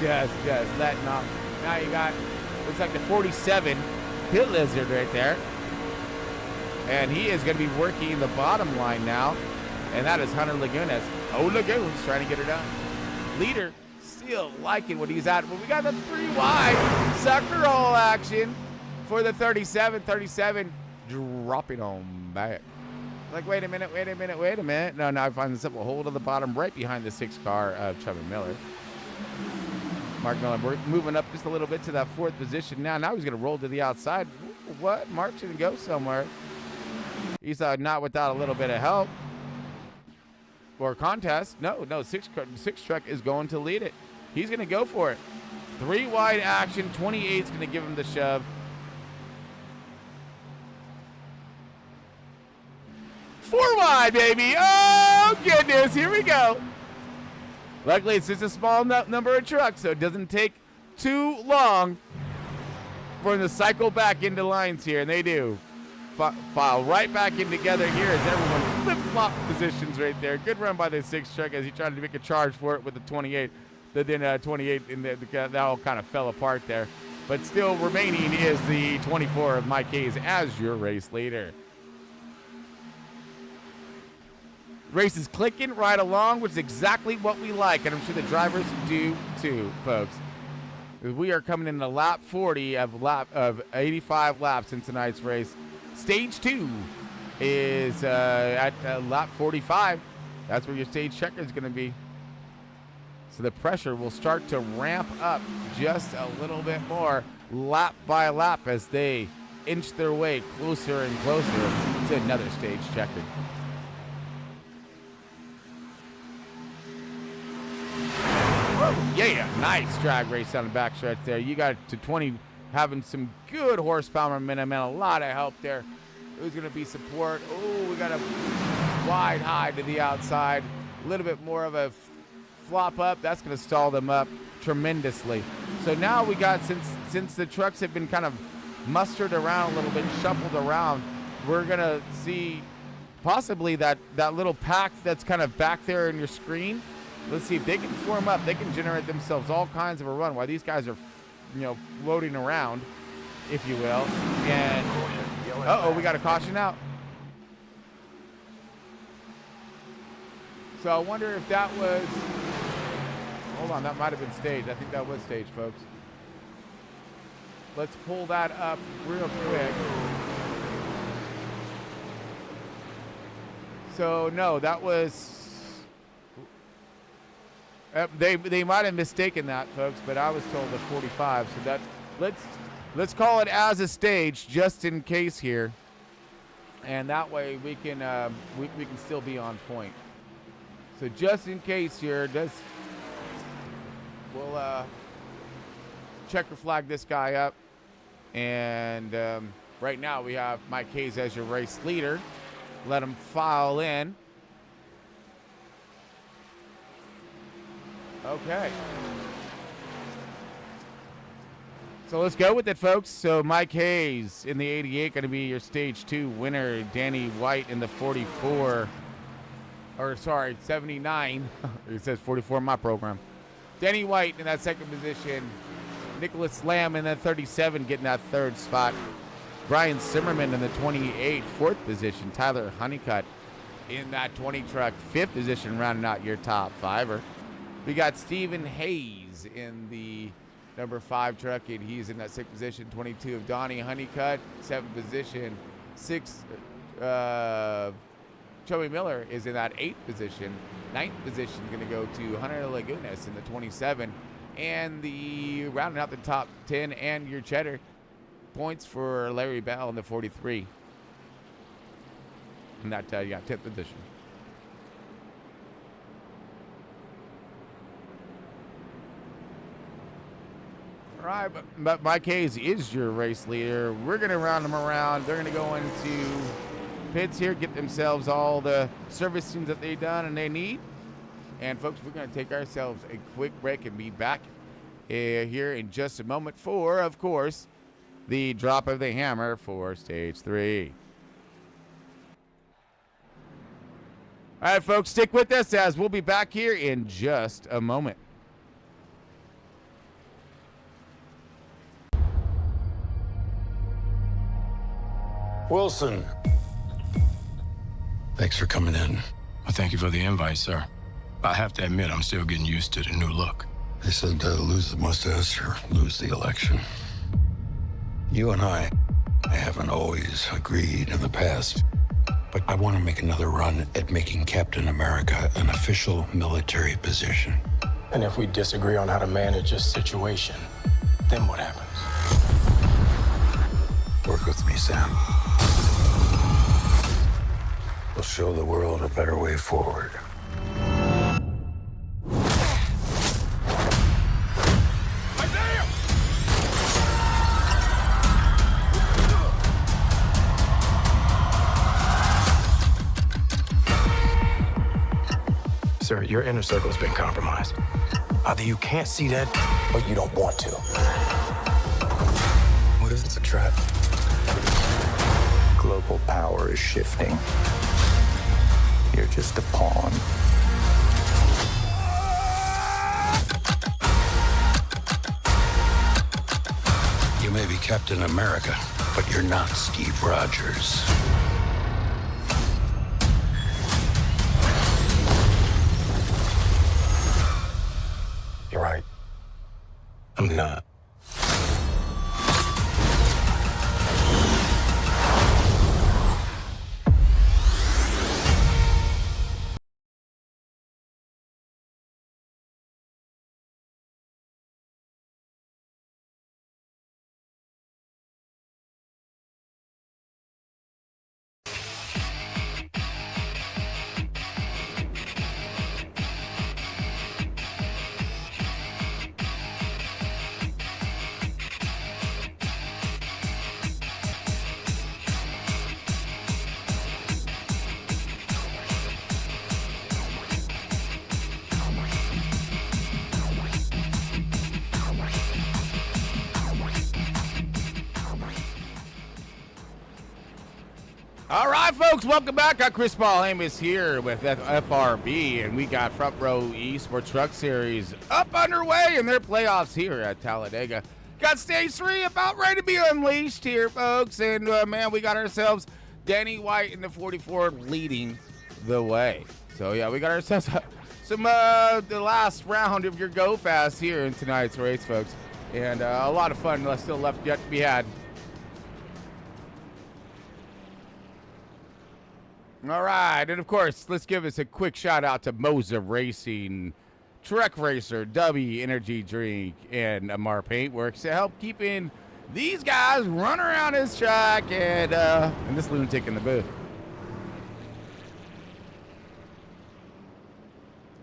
Just letting off. Now you got, looks like the 47 Pit Lizard right there. And he is going to be working the bottom line now. And that is Hunter Lagunas. Oh, Lagunas trying to get her done. Leader still liking what he's at. But we got the 3 wide sucker roll action for the 37. 37 dropping on back. Like, wait a minute. No, now I find the simple hold of the bottom right behind the 6 car of Trevor Miller. Mark Miller moving up just a little bit to that 4th position now. Now he's going to roll to the outside. What? Mark should go somewhere. He's not without a little bit of help or contest. No, 6 truck is going to lead it. He's going to go for it. 3 wide action. 28 is going to give him the shove. 4 wide, baby. Oh, goodness. Here we go. Luckily, it's just a small number of trucks, so it doesn't take too long for them to cycle back into lines here, and they do. File right back in together here as everyone flip-flop positions right there. Good run by the 6 truck as he tried to make a charge for it with the 28. But then 28, that all kind of fell apart there. But still remaining is the 24 of Mike Hayes as your race leader. Race is clicking right along, which is exactly what we like, and I'm sure the drivers do too, folks. We are coming into lap 40 of 85 laps in tonight's race. Stage 2 is at lap 45. That's where your stage checker is going to be. So the pressure will start to ramp up just a little bit more lap by lap as they inch their way closer and closer to another stage checker. Yeah, nice drag race on the backstretch there. You got to 20 having some good horsepower momentum and a lot of help there. Who's going to be support? Oh, we got a wide high to the outside. A little bit more of a flop up. That's going to stall them up tremendously. So now we got, since the trucks have been kind of mustered around a little bit, shuffled around, we're gonna see possibly that little pack that's kind of back there in your screen. Let's see if they can form up. They can generate themselves all kinds of a run while these guys are, floating around, if you will. And we got a caution out. So I wonder if that was, hold on, that might have been staged. I think that was staged, folks. Let's pull that up real quick. So no, that was, they might have mistaken that, folks, but I was told the 45. So that, let's call it as a stage just in case here, and that way we can we can still be on point. So just in case here, we'll checker flag this guy up, and right now we have Mike Hayes as your race leader. Let him file in. Okay. So let's go with it, folks. So Mike Hayes in the 88 going to be your stage 2 winner. Danny White in the 44. Or sorry, 79. It says 44 in my program. Danny White in that second position. Nicholas Lamb in that 37 getting that third spot. Brian Zimmerman in the 28, fourth position. Tyler Honeycutt in that 20 truck, fifth position, rounding out your top fiver. We got Stephen Hayes in the number 5 truck, and he's in that 6th position. 22 of Donnie Honeycutt, 7th position. 6th, Joey Miller is in that 8th position. 9th position going to go to Hunter Lagunas in the 27. And the rounding out the top 10 and your cheddar points for Larry Bell in the 43. And that, 10th position. All right, but Mike Hayes is your race leader. We're going to round them around. They're going to go into pits here, get themselves all the servicing that they've done and they need. And folks, we're going to take ourselves a quick break and be back here in just a moment for, of course, the drop of the hammer for stage 3. All right, folks, stick with us as we'll be back here in just a moment. Wilson. Thanks for coming in. Well, thank you for the invite, sir. I have to admit, I'm still getting used to the new look. They said lose the mustache or lose the election. You and I haven't always agreed in the past, but I want to make another run at making Captain America an official military position. And if we disagree on how to manage this situation, then what happens? Work with me, Sam. We'll show the world a better way forward. Sir, your inner circle has been compromised. Either you can't see that, or you don't want to. What if it's a trap? Global power is shifting. You're just a pawn. You may be Captain America, but you're not Steve Rogers. You're right. I'm not. All right, folks, welcome back. Got Chris Paul Amos here with FRB, and we got Front Row Esports Truck Series up underway in their playoffs here at Talladega. Got stage 3 about ready to be unleashed here, folks, and man, we got ourselves Danny White in the 44 leading the way. So yeah, we got ourselves some the last round of your go fast here in tonight's race, folks, and a lot of fun still left yet to be had. All right, and of course, let's give us a quick shout out to Moza Racing, Trek Racer, W Energy Drink, and Amar Paintworks to help keeping these guys run around his track and this lunatic in the booth.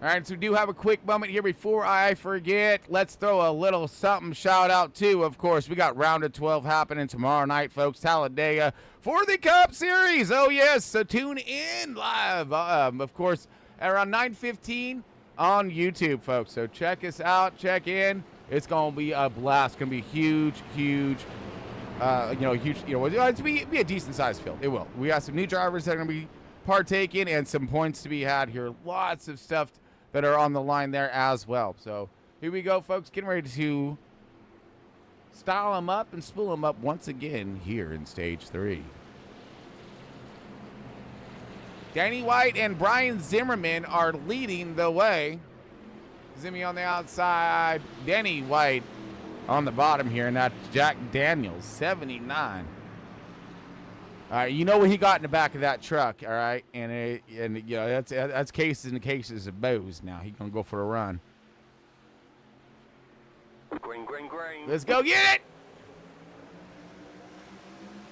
All right, so we do have a quick moment here before I forget. Let's throw a little something shout out to, of course, we got round of 12 happening tomorrow night, folks, Talladega for the Cup Series. Oh, yes, so tune in live, of course, at around 9:15 on YouTube, folks. So check us out, check in. It's going to be a blast. It's going to be huge, huge, it's be a decent-sized field. It will. We got some new drivers that are going to be partaking and some points to be had here. Lots of stuff that are on the line there as well. So here we go, folks, getting ready to style them up and spool them up once again here in stage 3. Danny White and Brian Zimmerman are leading the way. Zimmy on the outside, Danny White on the bottom here, and that's Jack Daniels, 79. All right, you know what he got in the back of that truck, all right? And that's cases and cases of bows now. He's going to go for a run. Green, green, green. Let's go get it!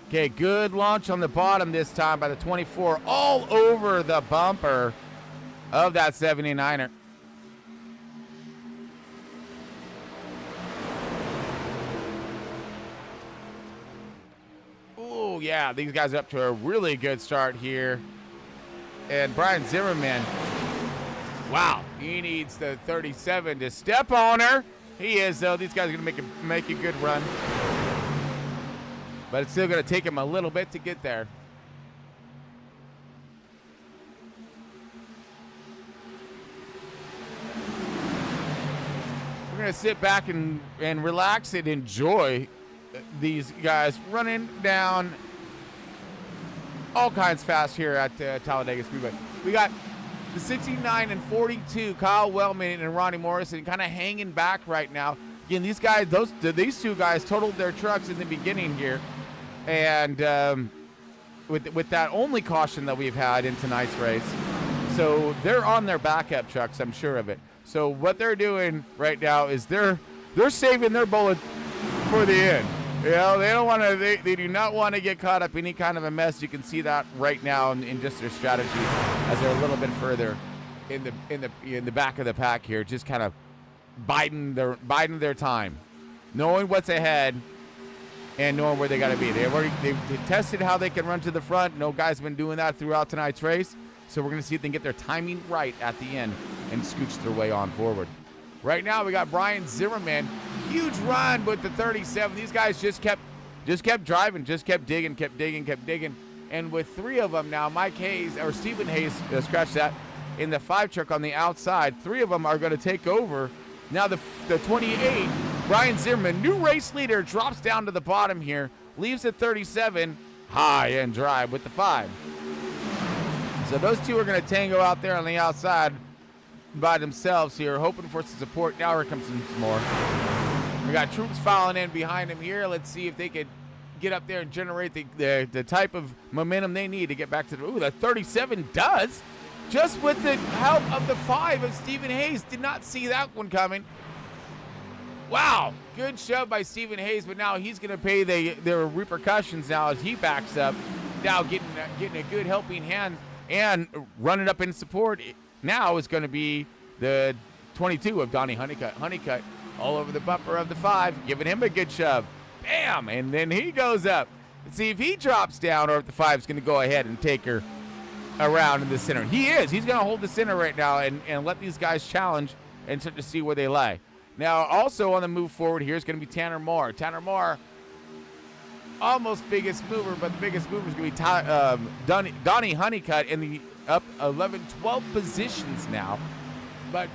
Okay, good launch on the bottom this time by the 24, all over the bumper of that 79er. Oh, yeah, these guys are up to a really good start here. And Brian Zimmerman, wow, he needs the 37 to step on her. He is, though. These guys are going to make a good run. But it's still going to take him a little bit to get there. We're going to sit back and relax and enjoy these guys running down all kinds fast here at Talladega Speedway. We got the 69 and 42, Kyle Wellman and Ronnie Morrison, kind of hanging back right now. Again, these guys, these two guys totaled their trucks in the beginning here, and with that only caution that we've had in tonight's race, so they're on their backup trucks, I'm sure of it. So what they're doing right now is they're saving their bullet for the end. You know, they don't want to. They do not want to get caught up in any kind of a mess. You can see that right now in just their strategies as they're a little bit further in the back of the pack here, just kind of biding their time, knowing what's ahead and knowing where they got to be. They've tested how they can run to the front. No guy's been doing that throughout tonight's race, so we're going to see if they can get their timing right at the end and scooch their way on forward. Right now we got Brian Zimmerman. Huge run with the 37. These guys just kept driving, just kept digging. And with 3 of them now, Stephen Hayes, scratch that, in the 5 truck on the outside. 3 of them are going to take over. Now the 28, Brian Zimmerman, new race leader, drops down to the bottom here, leaves the 37 high and dry with the 5. So those 2 are going to tango out there on the outside by themselves here, hoping for some support. Now here comes some more. We got troops filing in behind them here. Let's see if they could get up there and generate the type of momentum they need to get back to the. Ooh, that 37 does. Just with the help of the 5 of Stephen Hayes. Did not see that one coming. Wow, good shove by Stephen Hayes, but now he's going to pay the repercussions now as he backs up. Now getting a good helping hand and running up in support. Now is going to be the 22 of Donnie Honeycutt. Honeycutt all over the bumper of the 5, giving him a good shove. Bam! And then he goes up. Let's see if he drops down or if the 5 is going to go ahead and take her around in the center. He is. He's going to hold the center right now and let these guys challenge and start to see where they lie. Now, also on the move forward here is going to be Tanner Moore. Tanner Moore almost biggest mover, but the biggest mover is going to be Donnie Honeycutt in the up 11, 12 positions now. But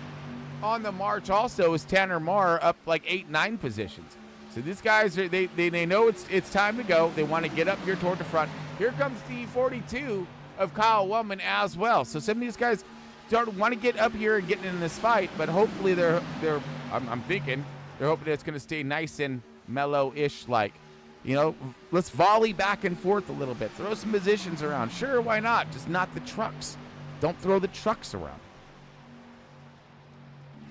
on the march also is Tanner Marr up like 8, 9 positions. So these guys, they know it's time to go. They want to get up here toward the front. Here comes the 42 of Kyle Wellman as well. So some of these guys want to get up here and get in this fight, but hopefully I'm thinking they're hoping that it's going to stay nice and mellow-ish, like, you know, let's volley back and forth a little bit. Throw some positions around. Sure, why not? Just not the trucks. Don't throw the trucks around.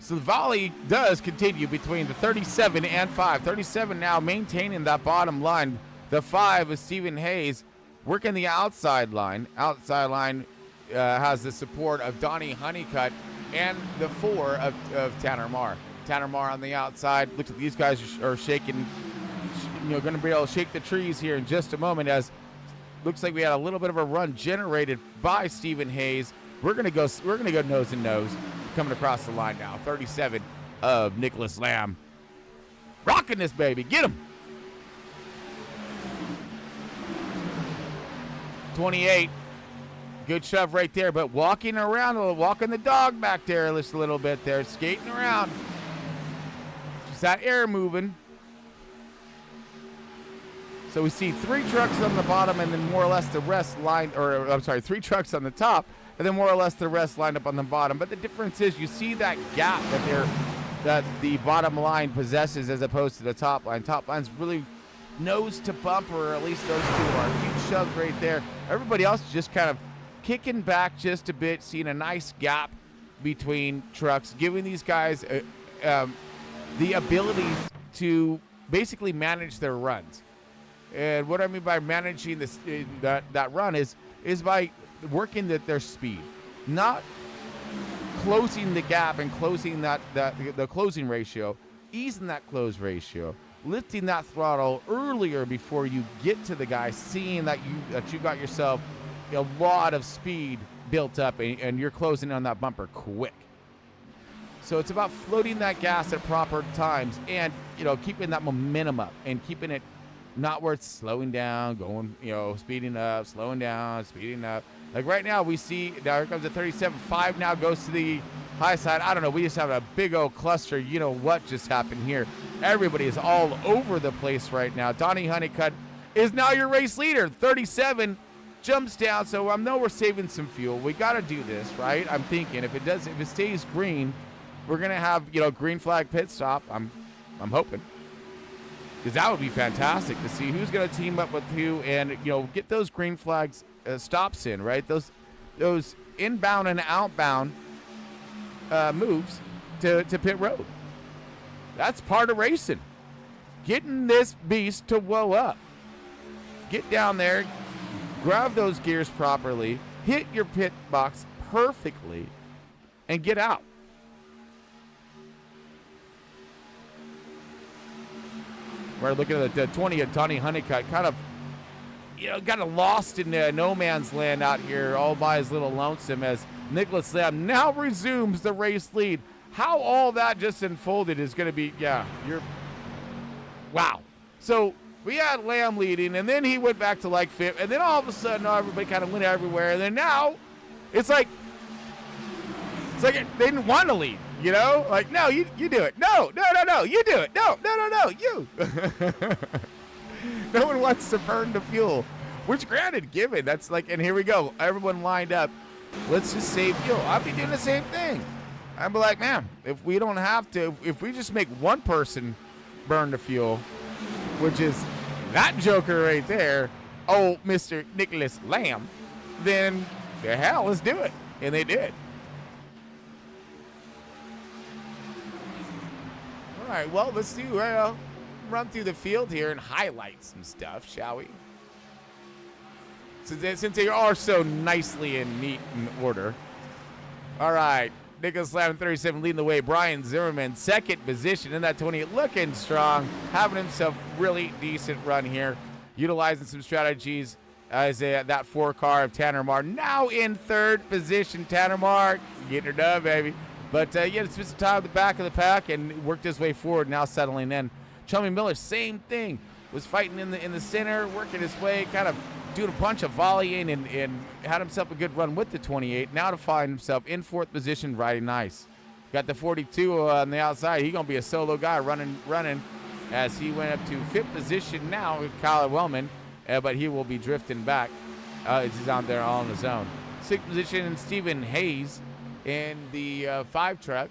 So the volley does continue between the 37 and 5. 37 now maintaining that bottom line. The 5 is Stephen Hayes working the outside line. Outside line has the support of Donnie Honeycutt and the 4 of Tanner Marr. Tanner Marr on the outside. Looks like these guys are shaking, you know, going to be able to shake the trees here in just a moment, as looks like we had a little bit of a run generated by Stephen Hayes. We're gonna go nose and nose coming across the line now. 37 of Nicholas Lamb. Rocking this baby. Get him. 28. Good shove right there, but walking around, walking the dog back there just a little bit there, skating around. Just that air moving. So we see 3 trucks on the bottom and then more or less the rest lined, or I'm sorry, 3 trucks on the top and then more or less the rest lined up on the bottom. But the difference is you see that gap that the bottom line possesses as opposed to the top line. Top line's really nose to bumper, or at least those 2 are. Huge shoves right there. Everybody else is just kind of kicking back just a bit, seeing a nice gap between trucks, giving these guys the ability to basically manage their runs. And what I mean by managing this that run is by working their speed, not closing the gap and closing the closing ratio, easing that close ratio, lifting that throttle earlier before you get to the guy, seeing that you got yourself a lot of speed built up and you're closing on that bumper quick. So it's about floating that gas at proper times and, you know, keeping that momentum up and keeping it not where it's slowing down, going, you know, speeding up, slowing down, speeding up. Like right now we see, now here comes the 37.5 now goes to the high side. I don't know, we just have a big old cluster. You know what just happened here. Everybody is all over the place right now. Donnie Honeycutt is now your race leader. 37 jumps down, so I know we're saving some fuel. We got to do this, right? I'm thinking if it stays green, we're going to have, you know, green flag pit stop. I'm hoping. Because that would be fantastic to see who's going to team up with who and, you know, get those green flags stops in, right? Those inbound and outbound moves to pit road. That's part of racing. Getting this beast to blow up. Get down there, grab those gears properly, hit your pit box perfectly, and get out. We're looking at the 20 of Donnie Honeycutt, kind of, you know, kind of lost in no man's land out here, all by his little lonesome, as Nicholas Lamb now resumes the race lead. How all that just unfolded is going to be, wow. So we had Lamb leading, and then he went back to like 5th, and then all of a sudden, everybody kind of went everywhere, and then now it's like they didn't want to lead. You know, like, no, you do it. No, you do it. No, you. No one wants to burn the fuel, which granted, given, that's like, and here we go. Everyone lined up. Let's just save fuel. I'll be doing the same thing. I'd be like, man, if we don't have to, if we just make one person burn the fuel, which is that joker right there, oh, Mr. Nicholas Lamb, then the hell, let's do it. And they did. All right, well, let's run through the field here and highlight some stuff, shall we? Since they are so nicely and neat in order. All right, Nicholas Lamb, 37, leading the way. Brian Zimmerman, 2nd position in that 20, looking strong, having himself really decent run here, utilizing some strategies as that 4 car of Tanner Marr. Now in 3rd position, Tanner Marr, getting her done, baby. But, it's spent some time at the back of the pack and worked his way forward, now settling in. Chummy Miller, same thing. was fighting in the center, working his way, kind of doing a bunch of volleying and had himself a good run with the 28. Now to find himself in 4th position, riding nice. Got the 42 on the outside. He's going to be a solo guy running as he went up to 5th position now with Kyle Wellman, but he will be drifting back. He's out there all on his own. 6th position, Stephen Hayes in the 5 truck.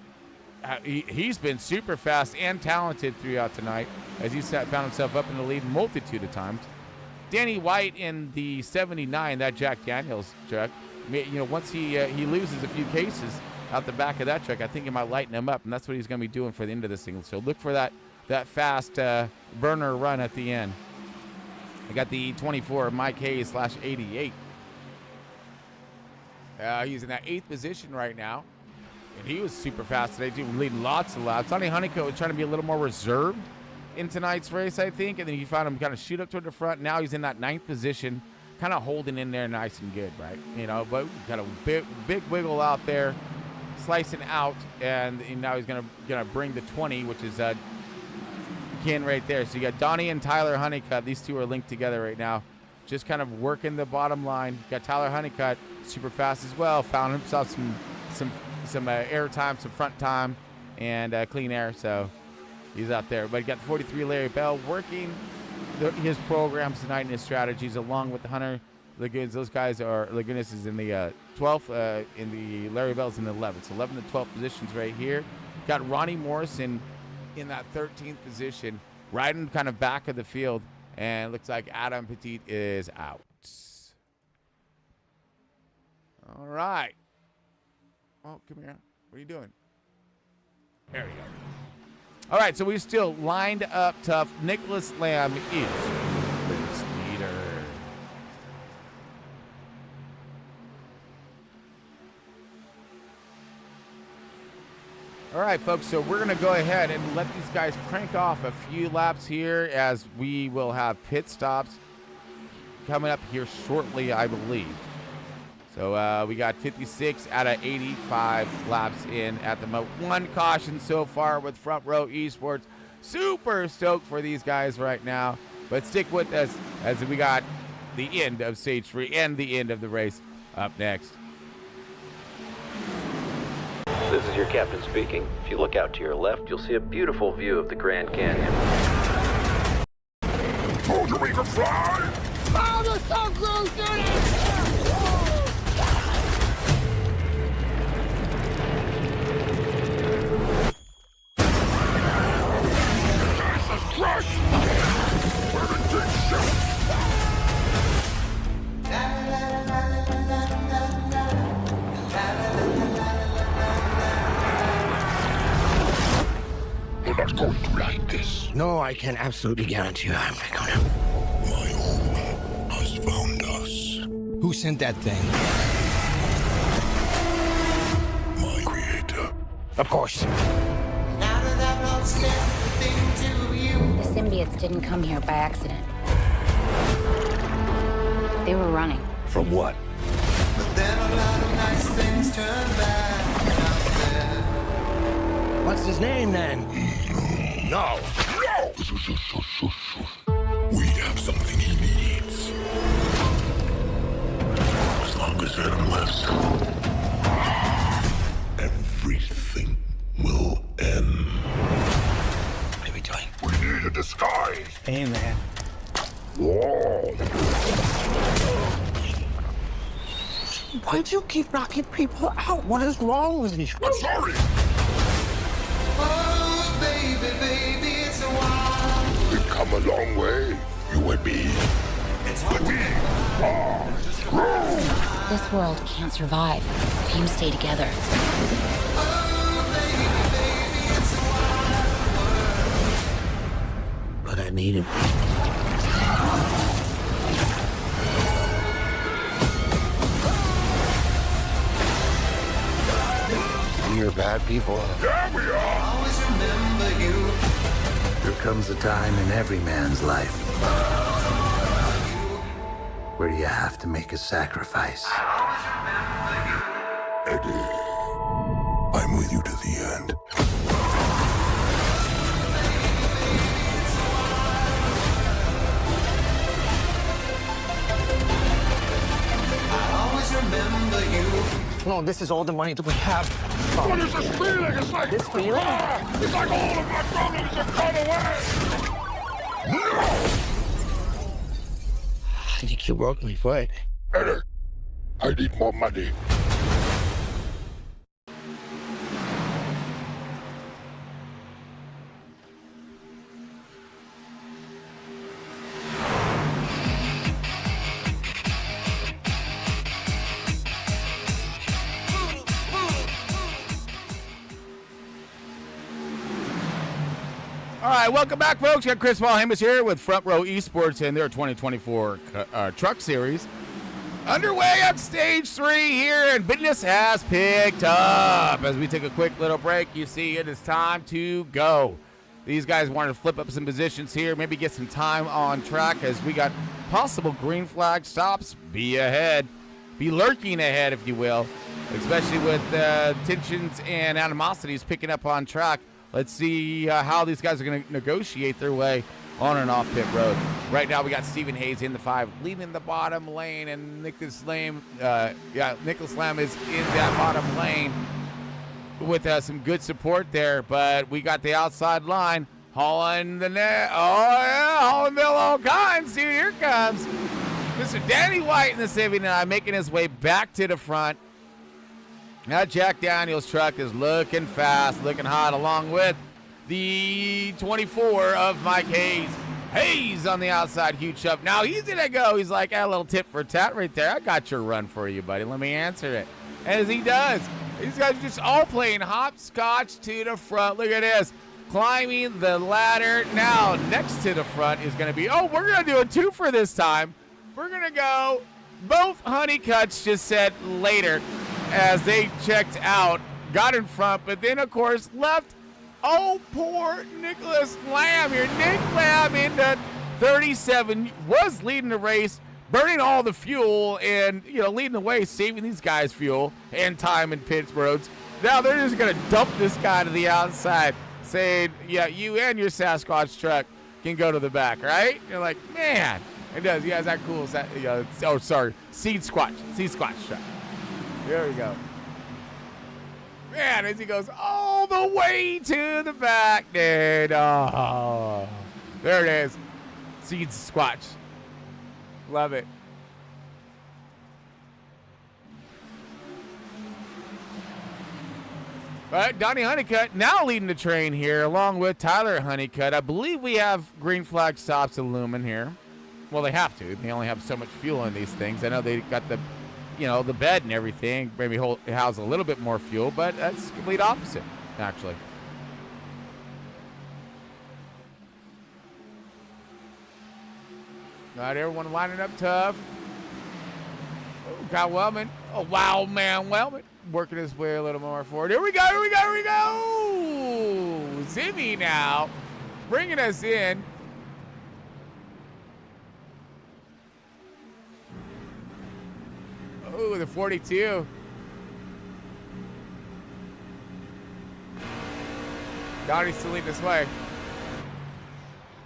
He's been super fast and talented throughout tonight as he found himself up in the lead multitude of times. Danny White in the 79, that Jack Daniels truck. You know, once he loses a few cases out the back of that truck, I think it might lighten him up, and that's what he's going to be doing for the end of this thing. So look for that fast burner run at the end. I got the 24, Mike Hayes /88. He's in that 8th position right now. And he was super fast today, too, leading lots of laps. Sonny Honeycutt was trying to be a little more reserved in tonight's race, I think. And then you found him kind of shoot up toward the front. Now he's in that 9th position, kind of holding in there nice and good, right? You know, but got a big wiggle out there, slicing out. And now he's gonna bring the 20, which is Ken right there. So you got Donnie and Tyler Honeycutt. These two are linked together right now. Just kind of working the bottom line. Got Tyler Honeycutt, super fast as well. Found himself some air time, some front time, and clean air. So he's out there. But you got 43 Larry Bell working his programs tonight and his strategies along with the Hunter Lagunas. Those guys are, Lagunas is in the 12th, in the Larry Bell's in the 11th. So 11 to 12 positions right here. Got Ronnie Morrison in that 13th position, riding kind of back of the field. And it looks like Adam Petit is out. All right. Oh, come here. What are you doing? There we go. All right, so we're still lined up tough. Nicholas Lamb is race leader. All right, folks, so we're going to go ahead and let these guys crank off a few laps here as we will have pit stops coming up here shortly, I believe. So we got 56 out of 85 laps in at the moment. 1 caution so far with Front Row Esports. Super stoked for these guys right now. But stick with us as we got the end of stage 3 and the end of the race up next. This is your captain speaking. If you look out to your left, you'll see a beautiful view of the Grand Canyon. Told you we could fly! Oh, the sun cruise, dude! Crush! Where did this shoot? You're not going to like this. No, I can absolutely guarantee you I'm not gonna. My home has found us. Who sent that thing? My creator. Of course. The symbiotes didn't come here by accident. They were running. From what? But then a lot of nice things turn bad. What's his name then? No! No! We have something he needs. As long as Venom lives, everything will end. What are we doing? We need a disguise. Hey, man. Whoa. Why do you keep knocking people out? What is wrong with you? I'm sorry. Oh, baby, baby, it's a while. We've come a long way, you and me. But we are true. This world can't survive if you stay together. But I need him. You're bad people. Yeah, we are. Always remember you. There comes a time in every man's life where you have to make a sacrifice. Eddie, I'm with you to the end. No, this is all the money that we have. What is this feeling? It's like This feeling? It's like all of my problems have gone away. No! I think you broke my foot. Eddie, I need more money. All right, welcome back, folks. Got Chris Valhamis here with Front Row Esports and their 2024 Truck Series. Underway on Stage 3 here, and business has picked up. As we take a quick little break, you see it is time to go. These guys wanted to flip up some positions here, maybe get some time on track as we got possible green flag stops. Be ahead. Be lurking ahead, if you will, especially with tensions and animosities picking up on track. Let's see how these guys are going to negotiate their way on and off pit road. Right now, we got Stephen Hayes in the 5, leading the bottom lane, and Nicholas Lamb, Nicholas Lamb is in that bottom lane with some good support there. But we got the outside line hauling the net. Oh yeah, hauling Bill all kinds. See, here comes Mr. Danny White in the 79, making his way back to the front. Now Jack Daniels' truck is looking fast, looking hot, along with the 24 of Mike Hayes. Hayes on the outside, huge shove. Now he's gonna go. He's like, a little tip for tat right there. I got your run for you, buddy. Let me answer it. As he does. These guys are just all playing hopscotch to the front. Look at this. Climbing the ladder. Now next to the front is gonna be, we're gonna do a two for this time. We're gonna go, both Honeycutts just said later, as they checked out, got in front, but then, of course, left. Oh, poor Nicholas Lamb here. Nick Lamb into 37, was leading the race, burning all the fuel and, leading the way, saving these guys fuel and time in pit roads. Now they're just going to dump this guy to the outside, saying, yeah, you and your Sasquatch truck can go to the back, right? You're like, man, it does. Yeah, is that cool? Seed Squatch truck. There we go. Man, as he goes all the way to the back, dude. Oh, there it is. Seed Squatch. Love it. But Donnie Honeycutt now leading the train here, along with Tyler Honeycutt. I believe we have green flag stops in Lumen here. Well, they have to. They only have so much fuel in these things. I know they got the the bed and everything, maybe house a little bit more fuel, but that's complete opposite, actually. Got everyone lining up tough. Oh, Kyle Wellman. Oh, wow, man, Wellman. Working his way a little more forward. Here we go. Zimmy now bringing us in. Ooh, the 42. Donnie's still leading this way.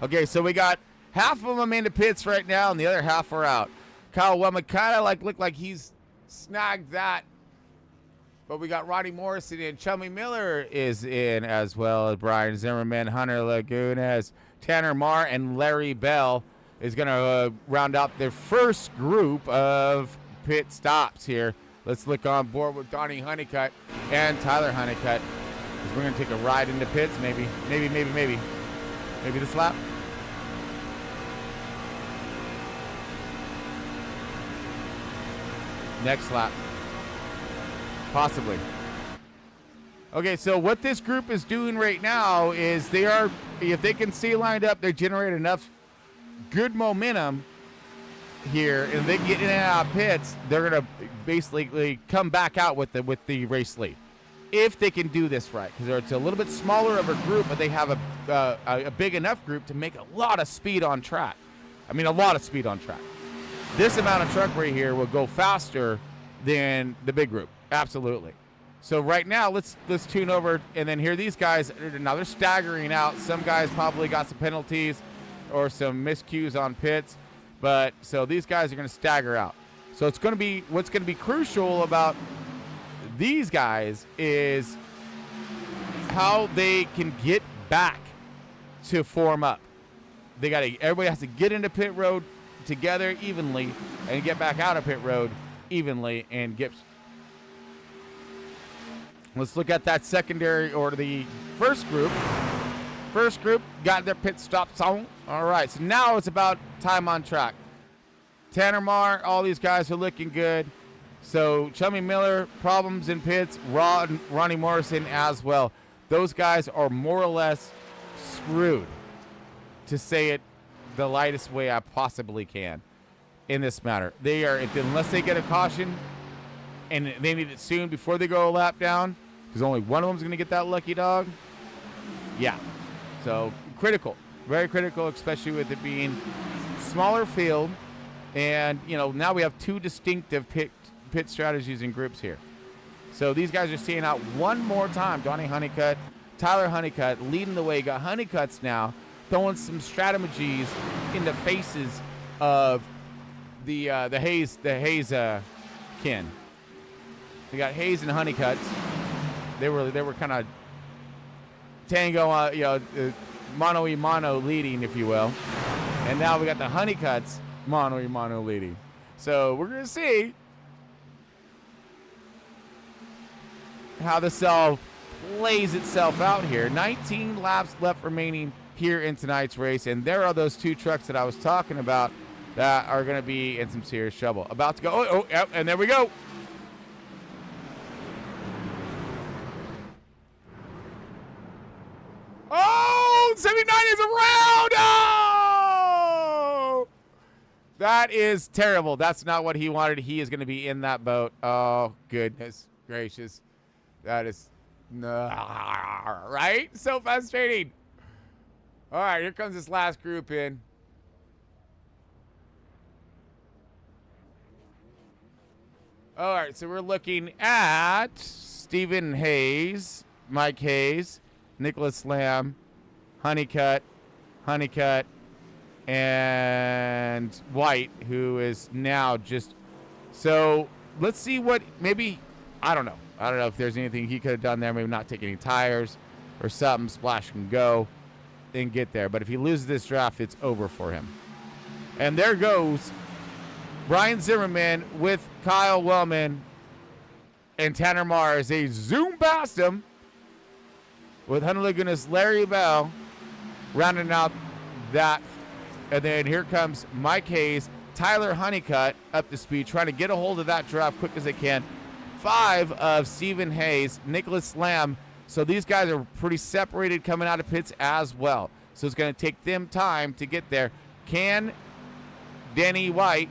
Okay, so we got half of them in the pits right now, and the other half are out. Kyle Wellman kind of looked like he's snagged that. But we got Roddy Morrison in. Chummy Miller is in, as well as Brian Zimmerman, Hunter Lagunas, Tanner Marr, and Larry Bell is going to round out their first group of pit stops here. Let's look on board with Donnie Honeycutt and Tyler Honeycutt, because we're going to take a ride into pits, maybe this lap. Next lap. Possibly. Okay, so what this group is doing right now is if they can stay lined up, they generate enough good momentum here, and they get in and out of pits, they're going to basically come back out with the race lead. If they can do this right, because it's a little bit smaller of a group, but they have a big enough group to make a lot of speed on track. This amount of truck right here will go faster than the big group. Absolutely. So right now, let's tune over, and then here these guys, now they're staggering out. Some guys probably got some penalties or some miscues on pits. But so these guys are going to stagger out. So it's going to be what's going to be crucial about these guys is how they can get back to form up. Everybody has to get into pit road together evenly and get back out of pit road evenly and get. Let's look at that secondary or the first group. First group got their pit stops on. All right, so now it's about time on track. Tanner Marr, all these guys are looking good. So Chummy Miller, problems in pits. Ronnie Morrison as well. Those guys are more or less screwed, to say it the lightest way I possibly can in this matter. They are, unless they get a caution, and they need it soon before they go a lap down, because only one of them is going to get that lucky dog. Yeah. So critical, very critical, especially with it being smaller field. And, now we have two distinctive pit strategies and groups here. So these guys are staying out one more time. Donnie Honeycutt, Tyler Honeycutt leading the way. You got Honeycutts now throwing some strategies in the faces of the Hayes kin. We got Hayes and Honeycutts. They were kind of tango, mano y mano leading, if you will. And now we got the Honeycutts mano y mano leading. So we're going to see how this all plays itself out here. 19 laps left remaining here in tonight's race, and there are those two trucks that I was talking about that are going to be in some serious trouble. About to go. Yep, and there we go. Oh, 79 is around. Oh, that is terrible. That's not what he wanted. He is going to be in that boat. Oh, goodness gracious. That is, right? So frustrating. All right, here comes this last group in. All right, so we're looking at Stephen Hayes, Mike Hayes, Nicholas Lamb, Honeycutt, and White, who is now just. So let's see what maybe, I don't know if there's anything he could have done there. Maybe not take any tires or something, splash and go and get there. But if he loses this draft, it's over for him. And there goes Brian Zimmerman with Kyle Wellman and Tanner Marr as they zoom past him with Hunter Laguna's Larry Bell rounding out that. And then here comes Mike Hayes, Tyler Honeycutt up to speed, trying to get a hold of that draft quick as they can. 5 of Stephen Hayes, Nicholas Lamb. So these guys are pretty separated coming out of pits as well. So it's going to take them time to get there. Can Danny White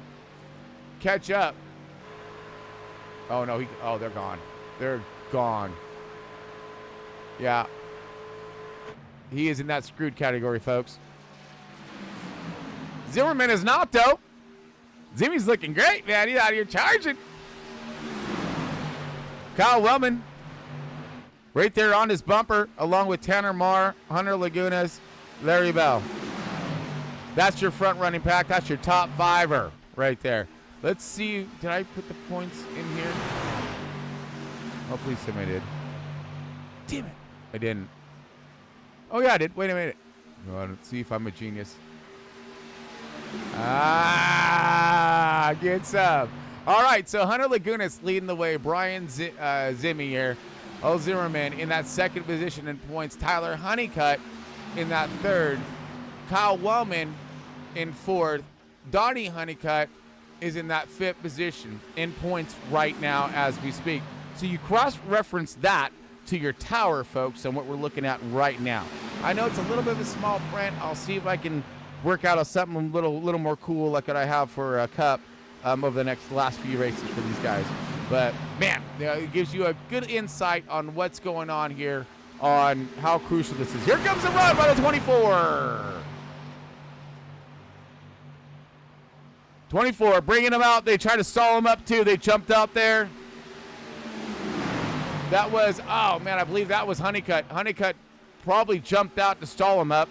catch up? Oh, no. They're gone. They're gone. Yeah. He is in that screwed category, folks. Zimmerman is not, though. Zimmy's looking great, man. He's out here charging. Kyle Wellman right there on his bumper, along with Tanner Marr, Hunter Lagunas, Larry Bell. That's your front running pack. That's your top fiver right there. Let's see. Did I put the points in here? Oh, please tell me I did. Damn it. I didn't. Oh, yeah, I did. Wait a minute. Let's see if I'm a genius. Good stuff. All right, so Hunter Lagunas leading the way. Brian Zimmy here. Zimmerman in that second position in points. Tyler Honeycutt in that third. Kyle Wellman in fourth. Donnie Honeycutt is in that fifth position in points right now as we speak. So you cross-reference that to your tower, folks, and what we're looking at right now. I know it's a little bit of a small print. I'll see if I can work out something a little more cool like what I have for a Cup over the last few races for these guys. But, man, it gives you a good insight on what's going on here, on how crucial this is. Here comes the run by the 24. 24, bringing them out. They try to stall him up, too. They jumped out there. That was, oh, man, I believe that was Honeycutt. Honeycutt probably jumped out to stall him up.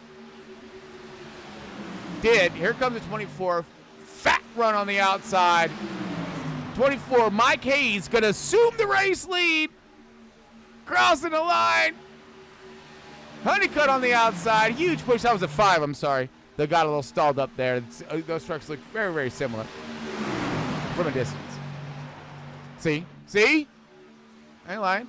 Did. Here comes the 24. Fat run on the outside. 24, Mike Hayes going to assume the race lead. Crossing the line. Honeycutt on the outside. Huge push. That was a 5, I'm sorry. They got a little stalled up there. Those trucks look very, very similar from a distance. See? See? I ain't lying.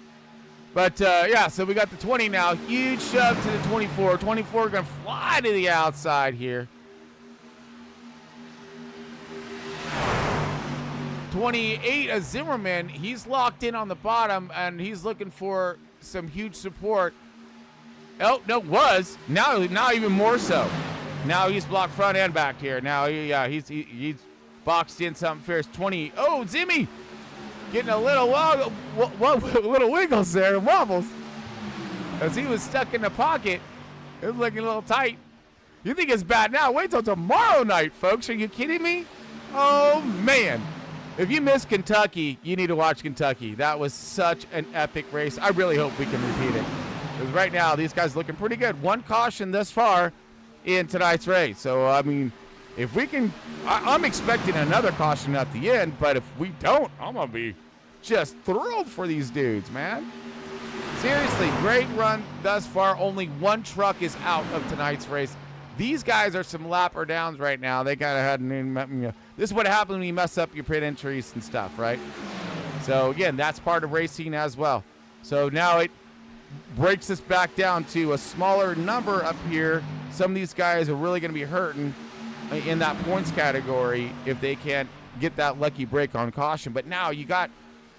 But, yeah, so we got the 20 now. Huge shove to the 24. 24 going to fly to the outside here. 28, Zimmerman, he's locked in on the bottom, and he's looking for some huge support. Oh, no, was. Now even more so. Now he's blocked front and back here. Now, he's boxed in something fierce. 20. Oh, Zimmy getting a little little wiggles there and wobbles as he was stuck in the pocket. It was looking a little tight. You think it's bad now? Wait till tomorrow night, folks. Are you kidding me? Oh, man. If you missed Kentucky, you need to watch Kentucky. That was such an epic race. I really hope we can repeat it. Because right now, these guys looking pretty good. One caution thus far in tonight's race. So, I mean, if we can, I'm expecting another caution at the end, but if we don't, I'm going to be just thrilled for these dudes, man. Seriously, great run thus far. Only one truck is out of tonight's race. These guys are some lapper downs right now. They kind of had, this is what happens when you mess up your pit entries and stuff, right? So, again, that's part of racing as well. So now it breaks us back down to a smaller number up here. Some of these guys are really going to be hurting in that points category if they can't get that lucky break on caution. But now you got,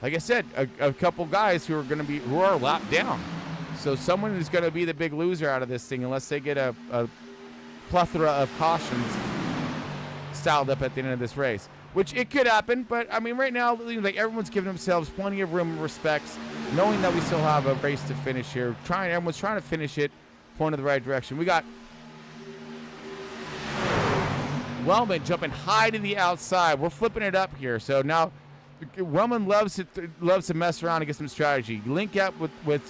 like I said, a couple guys who are lapped down. So someone is going to be the big loser out of this thing unless they get a plethora of cautions styled up at the end of this race, which it could happen. But I mean, right now, like, everyone's giving themselves plenty of room and respects, knowing that we still have a race to finish here. Everyone's trying to finish it, point in the right direction. We got Wellman jumping high to the outside. We're flipping it up here. So now Wellman loves to mess around and get some strategy. Link up with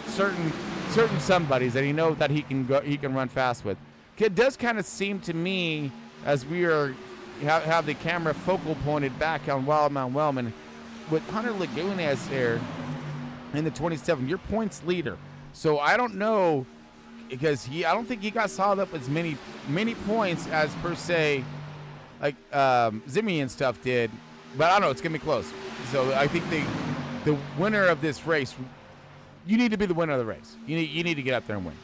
certain somebodies that he knows that he can run fast with. It does kind of seem to me, as we have the camera focal pointed back on Wellman, with Hunter Lagunas there in the 27, your points leader. So I don't know, because I don't think he got solid up as many points as per se like Zimmy and stuff did. But I don't know, it's gonna be close. So I think the winner of this race, you need to be the winner of the race. You need to get up there and win.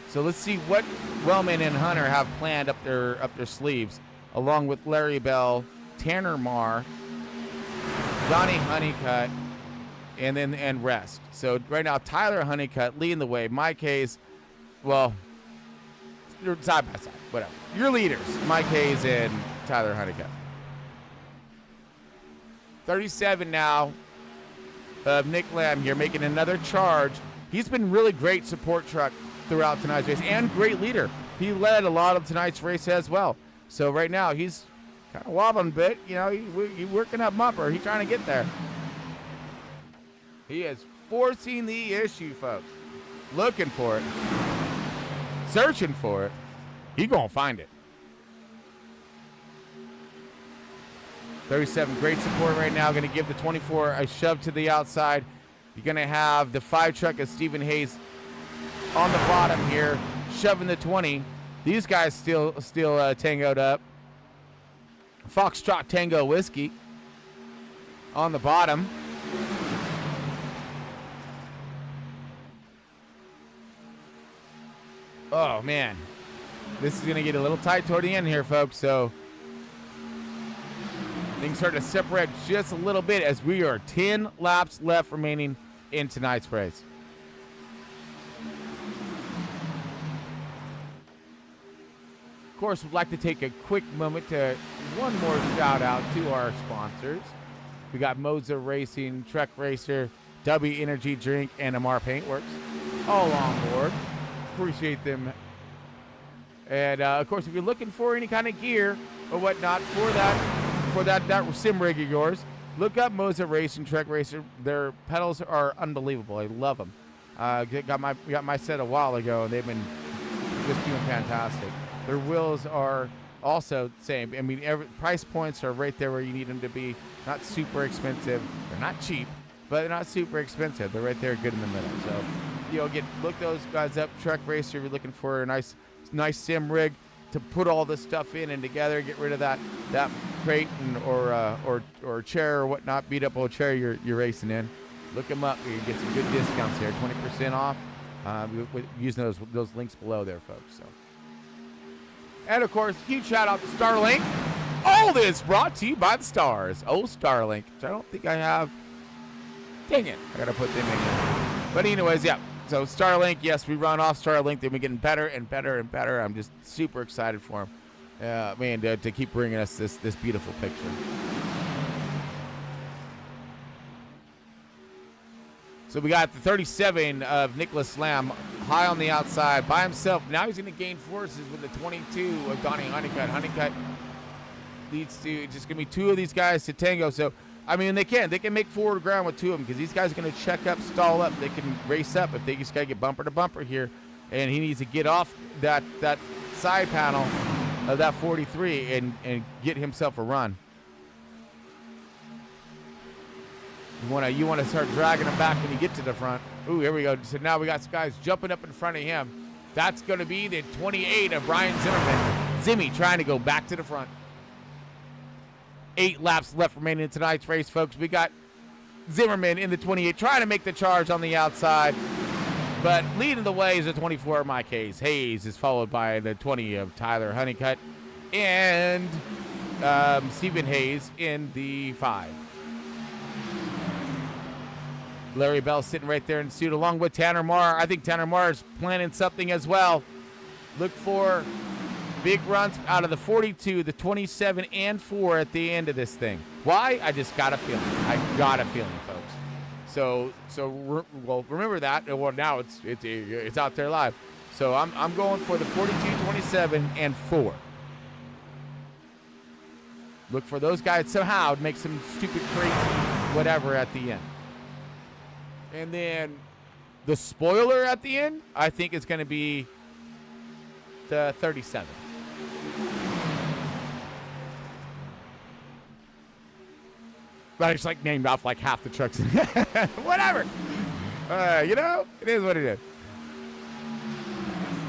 So let's see what Wellman and Hunter have planned up their sleeves, along with Larry Bell, Tanner Marr, Donnie Honeycutt, and rest. So right now, Tyler Honeycutt leading the way. Mike Hayes, well, you're side by side, whatever. Your leaders, Mike Hayes and Tyler Honeycutt. 37 now of Nick Lamb here, making another charge. He's been really great support truck throughout tonight's race, and great leader. He led a lot of tonight's race as well. So right now, he's kind of wobbling a bit. You know, he's working up bumper. He's trying to get there. He is forcing the issue, folks. Looking for it. Searching for it. He gonna find it. 37, great support right now. Going to give the 24 a shove to the outside. You're going to have the 5 truck of Stephen Hayes on the bottom here, shoving the 20. These guys still tangoed up. Foxtrot Tango Whiskey on the bottom. Oh, man. This is going to get a little tight toward the end here, folks. So things start to separate just a little bit as we are 10 laps left remaining in tonight's race. Of course, we'd like to take a quick moment to one more shout out to our sponsors. We got Moza Racing, Truck Racer, W Energy Drink, and Amar Paintworks all on board. Appreciate them. And of course, if you're looking for any kind of gear or whatnot for that sim rig of yours, look up Moza Racing, Truck Racer. Their pedals are unbelievable. I love them. Got my set a while ago, and they've been just doing fantastic. Their wheels are Also, same. I mean, price points are right there where you need them to be. Not super expensive. They're not cheap, but they're not super expensive. They're right there, good in the middle. So, look those guys up. Truck Racer, you're looking for a nice sim rig to put all this stuff in and together. Get rid of that crate or chair or whatnot, beat up old chair you're racing in. Look them up. You can get some good discounts here. 20% off. Using those links below there, folks. So. And, of course, huge shout-out to Starlink. All this brought to you by the stars. Oh, Starlink, which I don't think I have. Dang it. I got to put them in here. But anyways, yeah. So Starlink, yes, we run off Starlink. They've been getting better and better and better. I'm just super excited for them. Man, to keep bringing us this beautiful picture. So we got the 37 of Nicholas Lamb high on the outside by himself. Now he's going to gain forces with the 22 of Donnie Honeycutt. Honeycutt leads to just going to be two of these guys to tango. So, I mean, they can make forward ground with two of them because these guys are going to check up, stall up. They can race up if they just got to get bumper to bumper here. And he needs to get off that side panel of that 43 and get himself a run. You want to start dragging him back when you get to the front. Ooh, here we go. So now we got some guys jumping up in front of him. That's going to be the 28 of Brian Zimmerman. Zimmy trying to go back to the front. 8 laps left remaining in tonight's race, folks. We got Zimmerman in the 28 trying to make the charge on the outside. But leading the way is the 24 of Mike Hayes. Hayes is followed by the 20 of Tyler Honeycutt. And Stephen Hayes in the 5. Larry Bell sitting right there in suit along with Tanner Marr. I think Tanner Marr is planning something as well. Look for big runs out of the 42, the 27, and 4 at the end of this thing. Why? I just got a feeling. I got a feeling, folks. So remember that. Well, now it's out there live. So I'm going for the 42, 27, and 4. Look for those guys somehow to make some stupid crazy whatever at the end. And then the spoiler at the end, I think is going to be the 37. But I just named off half the trucks. Whatever. It is what it is.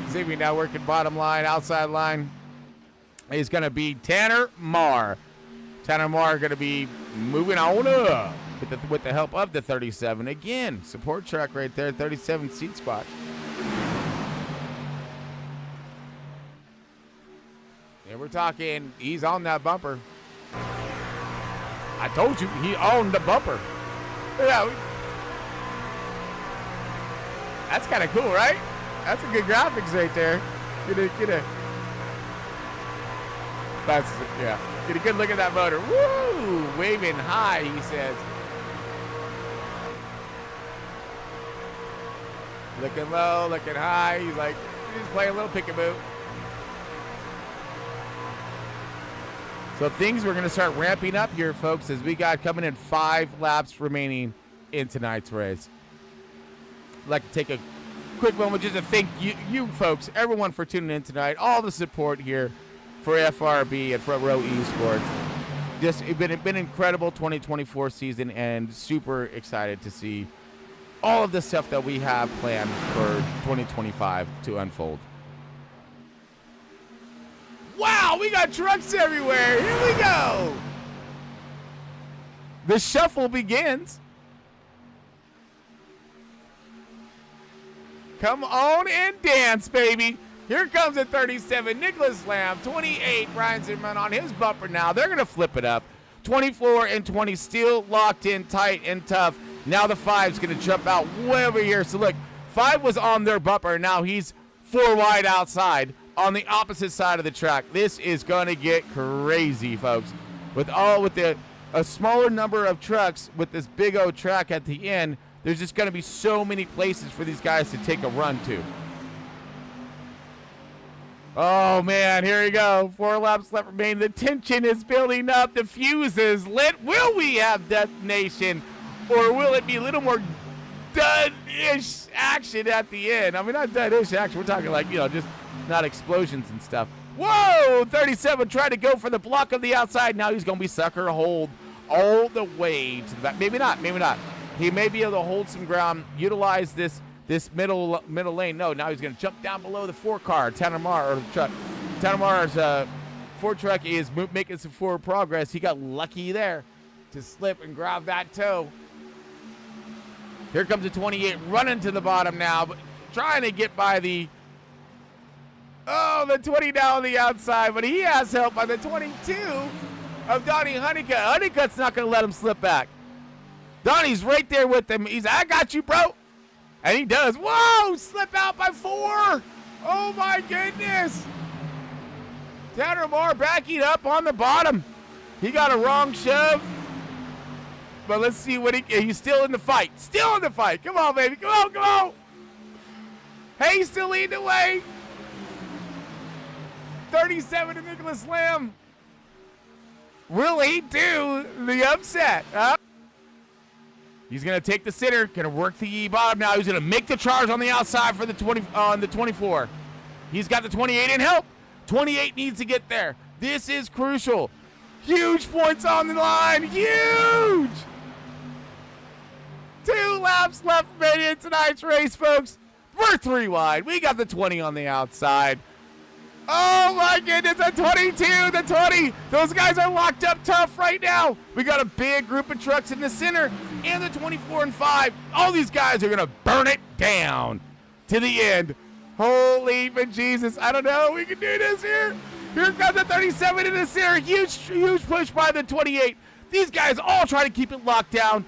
Ziggy now working bottom line, outside line is going to be Tanner Marr. Tanner Marr going to be moving on up. With the help of the 37. Again, support truck right there, 37 seat spot. And we're talking, he's on that bumper. I told you, he owned the bumper. Yeah. That's kind of cool, right? That's a good graphics right there. Get a good look at that motor. Woo! Waving high, he says. Looking low, looking high. He's playing a little peekaboo. So things we're going to start ramping up here, folks, as we got coming in 5 laps remaining in tonight's race. I'd like to take a quick moment just to thank you folks, everyone for tuning in tonight, all the support here for FRB and Front Row Esports. Just it's been incredible 2024 season and super excited to see all of the stuff that we have planned for 2025 to unfold. Wow, we got trucks everywhere. Here we go. The shuffle begins. Come on and dance, baby. Here comes the 37, Nicholas Lamb. 28, Brian Zimmerman on his bumper now. They're going to flip it up. 24 and 20 still locked in tight and tough. Now the 5's going to jump out way over here. So look, 5 was on their bumper. Now he's 4 wide outside on the opposite side of the track. This is going to get crazy, folks. With a smaller number of trucks with this big old track at the end, there's just going to be so many places for these guys to take a run to. Oh, man, here we go. 4 laps left remaining. The tension is building up. The fuse is lit. Will we have detonation? Or will it be a little more done-ish action at the end. I mean, not done-ish action. We're talking like, just not explosions and stuff. Whoa, 37 tried to go for the block of the outside. Now he's going to be sucker hold all the way to the back. Maybe not. He may be able to hold some ground, utilize this middle lane. No, now he's going to jump down below the 4-car. Tanamar, or the truck. Tanamar's Ford truck is making some forward progress. He got lucky there to slip and grab that toe. Here comes the 28 running to the bottom now, but trying to get by the 20 down on the outside, but he has help by the 22 of Donnie Honeycutt. Honeycutt's not going to let him slip back. Donnie's right there with him. He's, I got you, bro. And he does. Whoa, slip out by 4. Oh, my goodness. Tanner Moore backing up on the bottom. He got a wrong shove. But let's see what he's still in the fight. Still in the fight. Come on, baby. Come on. Hey, he's still leading the way. 37 to Nicholas Lamb. Will he do the upset? He's going to take the center. Going to work the bottom now. He's going to make the charge on the outside for the 24. He's got the 28 in help. 28 needs to get there. This is crucial. Huge points on the line. Huge. 2 laps left in tonight's race, folks. We're 3 wide. We got the 20 on the outside. Oh, my goodness. The 22, the 20. Those guys are locked up tough right now. We got a big group of trucks in the center. And the 24 and 5. All these guys are going to burn it down to the end. Holy Jesus. I don't know. We can do this here. Here comes the 37 in the center. Huge push by the 28. These guys all try to keep it locked down.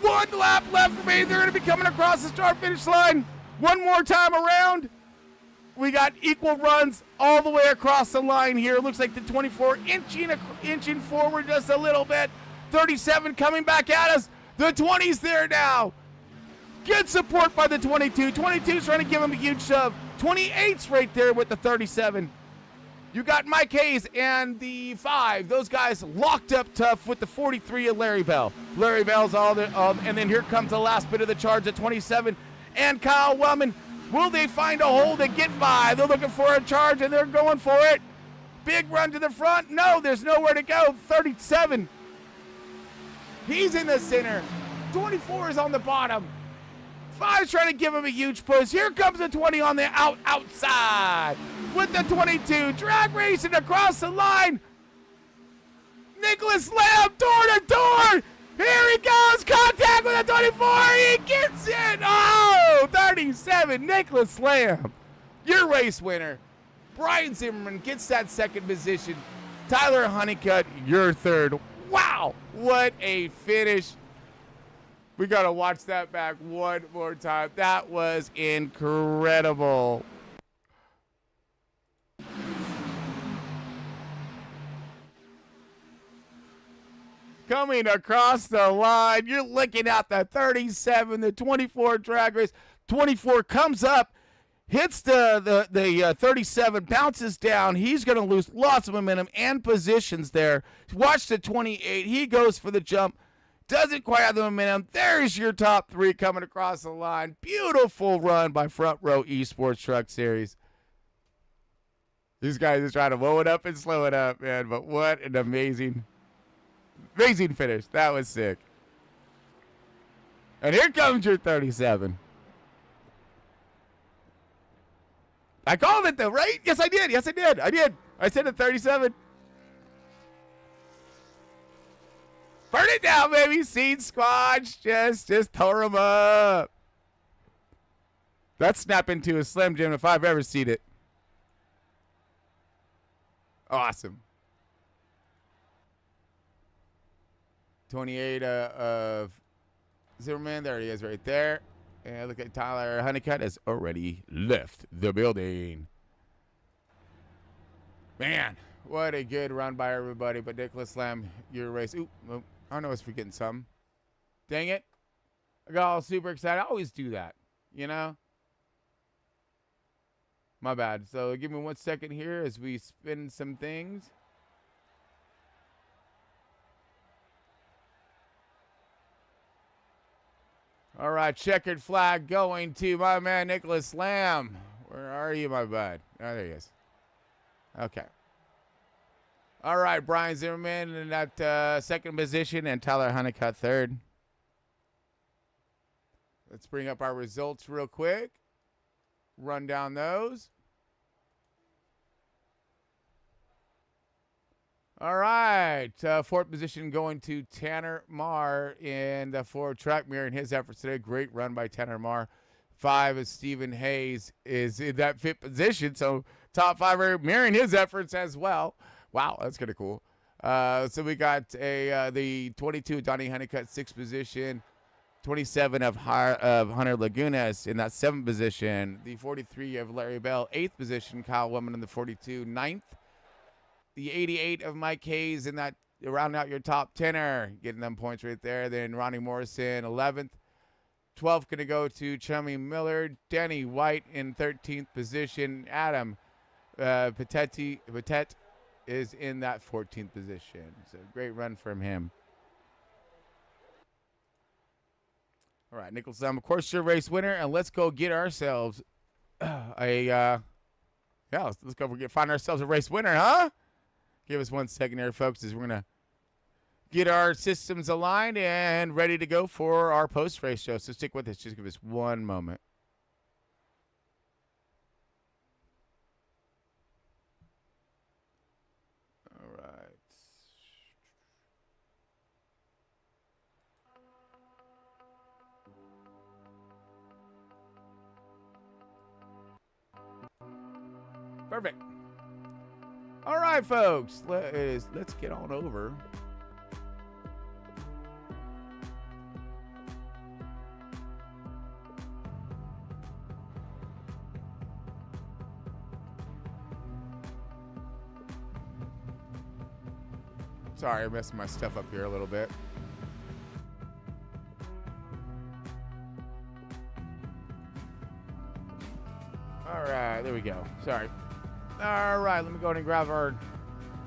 1 lap left remaining. They're going to be coming across the start-finish line. One more time around. We got equal runs all the way across the line here. Looks like the 24 inching forward just a little bit. 37 coming back at us. The 20's there now. Good support by the 22. 22's trying to give him a huge shove. 28's right there with the 37. You got Mike Hayes and the 5. Those guys locked up tough with the 43 of Larry Bell. Larry Bell's all there. And then here comes the last bit of the charge at 27. And Kyle Wellman. Will they find a hole to get by? They're looking for a charge, and they're going for it. Big run to the front. No, there's nowhere to go. 37. He's in the center. 24 is on the bottom. 5's trying to give him a huge push. Here comes the 20 on the outside with the 22. Drag racing across the line. Nicholas Lamb, door to door. Here he goes. Contact with the 24. He gets it. Oh, 37. Nicholas Lamb, your race winner. Brian Zimmerman gets that second position. Tyler Honeycutt, your third. Wow, what a finish. We got to watch that back one more time. That was incredible. Coming across the line, you're looking at the 37, the 24 drag race. 24 comes up, hits the 37, bounces down. He's going to lose lots of momentum and positions there. Watch the 28. He goes for the jump. Doesn't quite have the momentum. There's your top 3 coming across the line. Beautiful run by Front Row Esports Truck Series. These guys are trying to blow it up and slow it up, man. But what an amazing finish. That was sick. And here comes your 37. I called it though, right? Yes, I did. I said a 37. Burn it down, baby. Seed squash. Just tore him up. That's snap into a Slim Jim if I've ever seen it. Awesome. 28 of Zimmerman. There he is right there. And look at Tyler Honeycutt has already left the building. Man, what a good run by everybody. But Nicholas Lamb, your race. Ooh, I know I was forgetting something. Dang it. I got all super excited. I always do that, you know? My bad. So give me 1 second here as we spin some things. All right, checkered flag going to my man Nicholas Lamb. Where are you, my bud? Oh, there he is. Okay. All right, Brian Zimmerman in that second position and Tyler Honeycutt third. Let's bring up our results real quick. Run down those. All right. Fourth position going to Tanner Marr in the Ford truck, mirroring his efforts today. Great run by Tanner Marr. 5 is Stephen Hayes is in that fifth position. So top 5 are mirroring his efforts as well. Wow, that's kind of cool. So we got the 22 Donnie Honeycutt, 6th position. 27 of Hunter Lagunas in that 7th position. The 43 of Larry Bell, 8th position. Kyle Woman in the 42, 9th. The 88 of Mike Hayes in that, round out your top 10er, getting them points right there. Then Ronnie Morrison, 11th. 12th going to go to Chummy Miller. Danny White in 13th position. Adam Patet is in that 14th position. So great run from him. All right, Nicholas, of course, your race winner, and let's go get ourselves let's go find ourselves a race winner, huh? Give us 1 second here, folks, as we're going to get our systems aligned and ready to go for our post-race show. So stick with us. Just give us 1 moment. All right. Perfect. All right, folks. Let's get on over. Sorry, I'm messing my stuff up here a little bit. All right, there we go. Sorry. All right, let me go ahead and grab our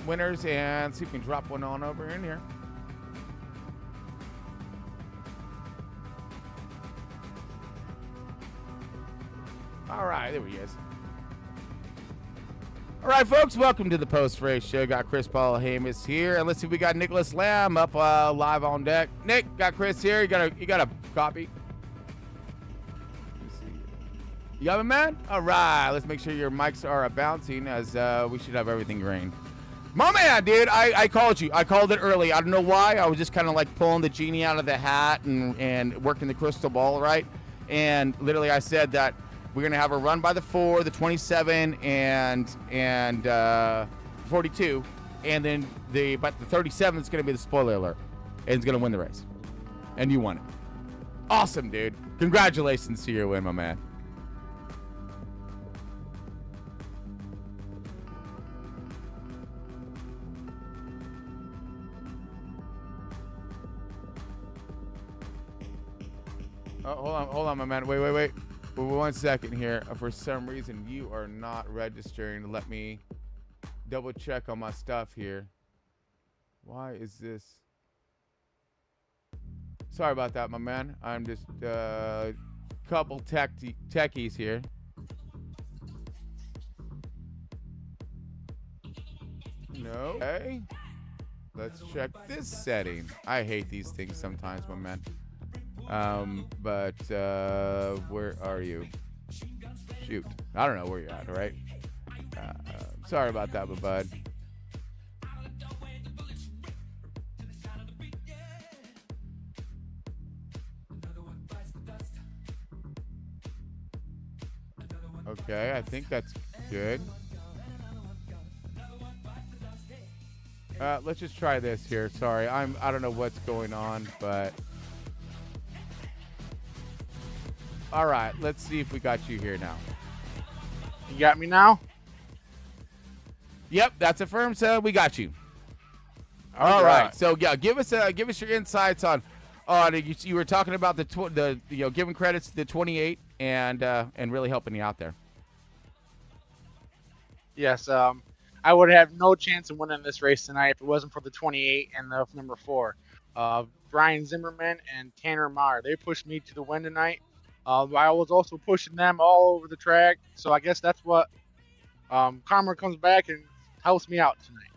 winners and see if we can drop one on over in here. All right, there he is. All right, folks, welcome to the post-race show. Got Chris Paul Hamus here, and let's see if we got Nicholas Lamb up live on deck. Nick, got Chris here. You got a copy? You got it, man? All right, let's make sure your mics are bouncing, as we should have everything green. My man, dude, I called you. I called it early. I don't know why. I was just kind of like pulling the genie out of the hat and working the crystal ball, right? And literally I said that we're going to have a run by the 4, the 27, and 42. And then the 37 is going to be the spoiler alert. And it's going to win the race. And you won it. Awesome, dude. Congratulations to your win, my man. Oh, hold on, my man. Wait. 1 second here. For some reason, you are not registering. Let me double check on my stuff here. Why is this? Sorry about that, my man. I'm just couple techies here. No. Okay. Let's check this setting. I hate these things sometimes, my man. But where are you? Shoot. I don't know where you're at, all right? Sorry about that, but bud. Okay, I think that's good. Let's just try this here. Sorry, I don't know what's going on, but all right, let's see if we got you here now. You got me now? Yep, that's affirmed. So we got you. All right. So yeah, give us your insights on you were talking about the giving credits to the 28 and really helping you out there. Yes, I would have no chance of winning this race tonight if it wasn't for the 28 and the number 4. Brian Zimmerman and Tanner Meyer. They pushed me to the win tonight. I was also pushing them all over the track, so I guess that's what karma comes back and helps me out tonight.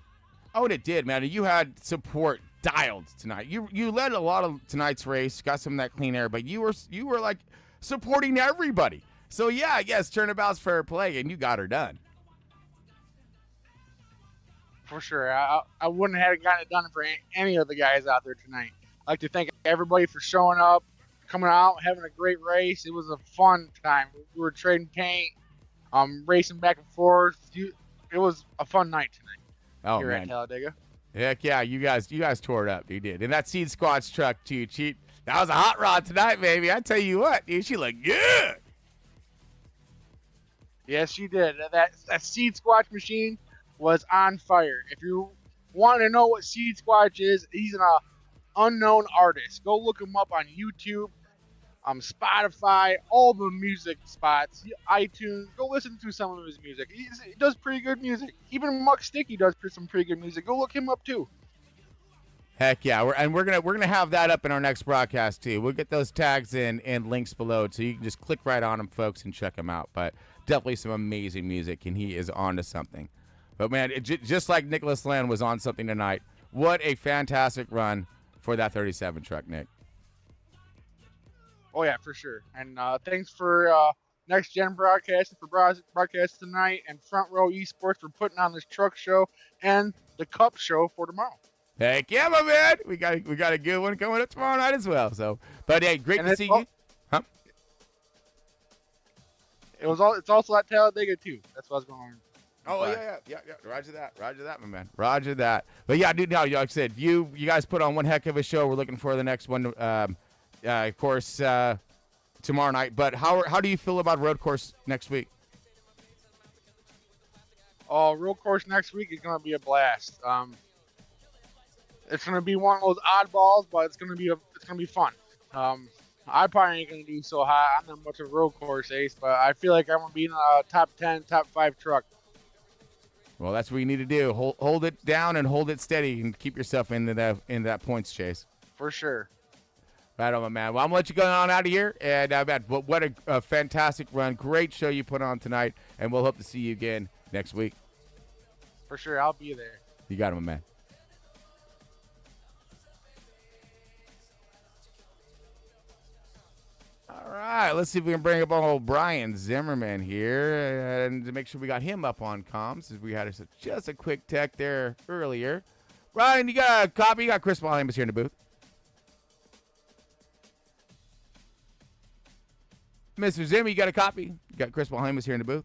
Oh, and it did, man. You had support dialed tonight. You led a lot of tonight's race, got some of that clean air, but you were like supporting everybody. So yeah, yes, turnabout's fair play, and you got her done. For sure. I wouldn't have gotten it done for any of the guys out there tonight. I'd like to thank everybody for showing up, coming out, having a great race. It was a fun time. We were trading paint, racing back and forth. It was a fun night tonight here at Talladega. Heck yeah, you guys tore it up. You did. And that Seed Squatch truck too, Cheat. That was a hot rod tonight, baby. I tell you what, dude, she looked good. Yes, she did. That Seed Squatch machine was on fire. If you want to know what Seed Squatch is, he's an unknown artist. Go look him up on YouTube, Spotify, all the music spots, iTunes. Go listen to some of his music. He does pretty good music. Even Muck Sticky does some pretty good music. Go look him up too. Heck yeah, we're gonna have that up in our next broadcast too. We'll get those tags and links below, so you can just click right on them, folks, and check them out. But definitely some amazing music, and he is on to something. But man, just like Nicholas Land was on something tonight. What a fantastic run for that 37 truck, Nick. Oh yeah, for sure. And thanks for Next Gen Broadcasting for broadcast tonight, and Front Row Esports for putting on this truck show and the Cup show for tomorrow. Heck yeah, my man. We got a good one coming up tomorrow night as well. So, but hey, great to see you. Huh? It's also at Talladega too. That's what I was going on. Oh yeah. Roger that, my man. Roger that. But yeah, dude, no, like I said, you guys put on one heck of a show. We're looking for the next one, of course, tomorrow night. But how do you feel about road course next week? Oh, road course next week is gonna be a blast. It's gonna be one of those oddballs, but it's gonna be fun. I probably ain't gonna do so high. I'm not much of a road course ace, but I feel like I'm gonna be in a top 10, top 5 truck. Well, that's what you need to do. Hold it down and hold it steady, and keep yourself in that points chase. For sure. Right on, my man. Well, I'm gonna let you go on out of here. And what a fantastic run! Great show you put on tonight, and we'll hope to see you again next week. For sure, I'll be there. You got it, my man. All right, let's see if we can bring up old Brian Zimmerman here and to make sure we got him up on comms, as we had just a quick tech there earlier. Brian, you got a copy? You got Chris Walhamus here in the booth. Mr. Zimmy, you got a copy? You got Chris Walhamus here in the booth.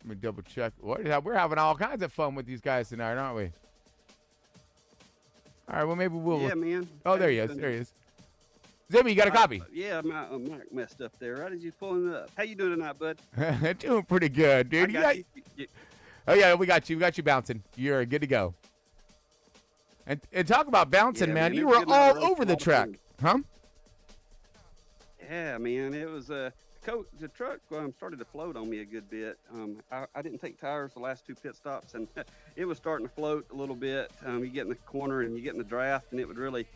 Let me double check. We're having all kinds of fun with these guys tonight, aren't we? All right, well, maybe we'll... Yeah, man. Oh, there he is. There he is. Zimmy, you got a copy? Yeah, my mic messed up there. How did you pull it up? How you doing tonight, bud? Doing pretty good, dude. You. Oh, yeah, we got you. We got you bouncing. You're good to go. And talk about bouncing, man. You were all over the track. Huh? Yeah, man. It was... the truck started to float on me a good bit. I didn't take tires the last 2 pit stops, and it was starting to float a little bit. You get in the corner and you get in the draft, and it would really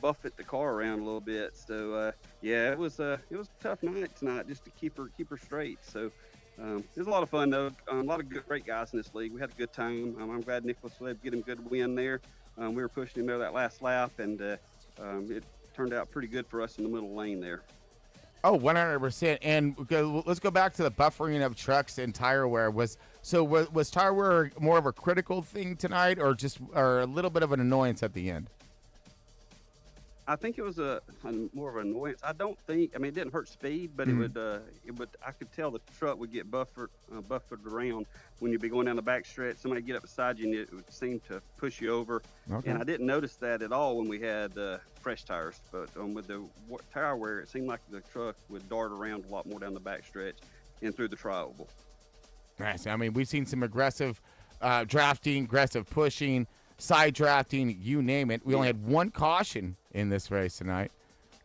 buffet the car around a little bit. So yeah, it was a tough night tonight just to keep her straight. So it was a lot of fun though. A lot of great guys in this league. We had a good time. I'm glad Nicholas was able to get him a good win there. We were pushing him there that last lap, and it turned out pretty good for us in the middle lane there. Oh, 100%. And let's go back to the buffering of trucks and tire wear. Was tire wear more of a critical thing tonight, or a little bit of an annoyance at the end? I think it was a more of an annoyance. I don't think. I mean, it didn't hurt speed, but it would. I could tell the truck would get buffered around when you'd be going down the back stretch. Somebody get up beside you, and it would seem to push you over. Okay. And I didn't notice that at all when we had fresh tires. But with the tire wear, it seemed like the truck would dart around a lot more down the back stretch and through the tri-oval. Nice. I mean, we've seen some aggressive drafting, aggressive pushing, side drafting, you name it. We only had one caution in this race tonight,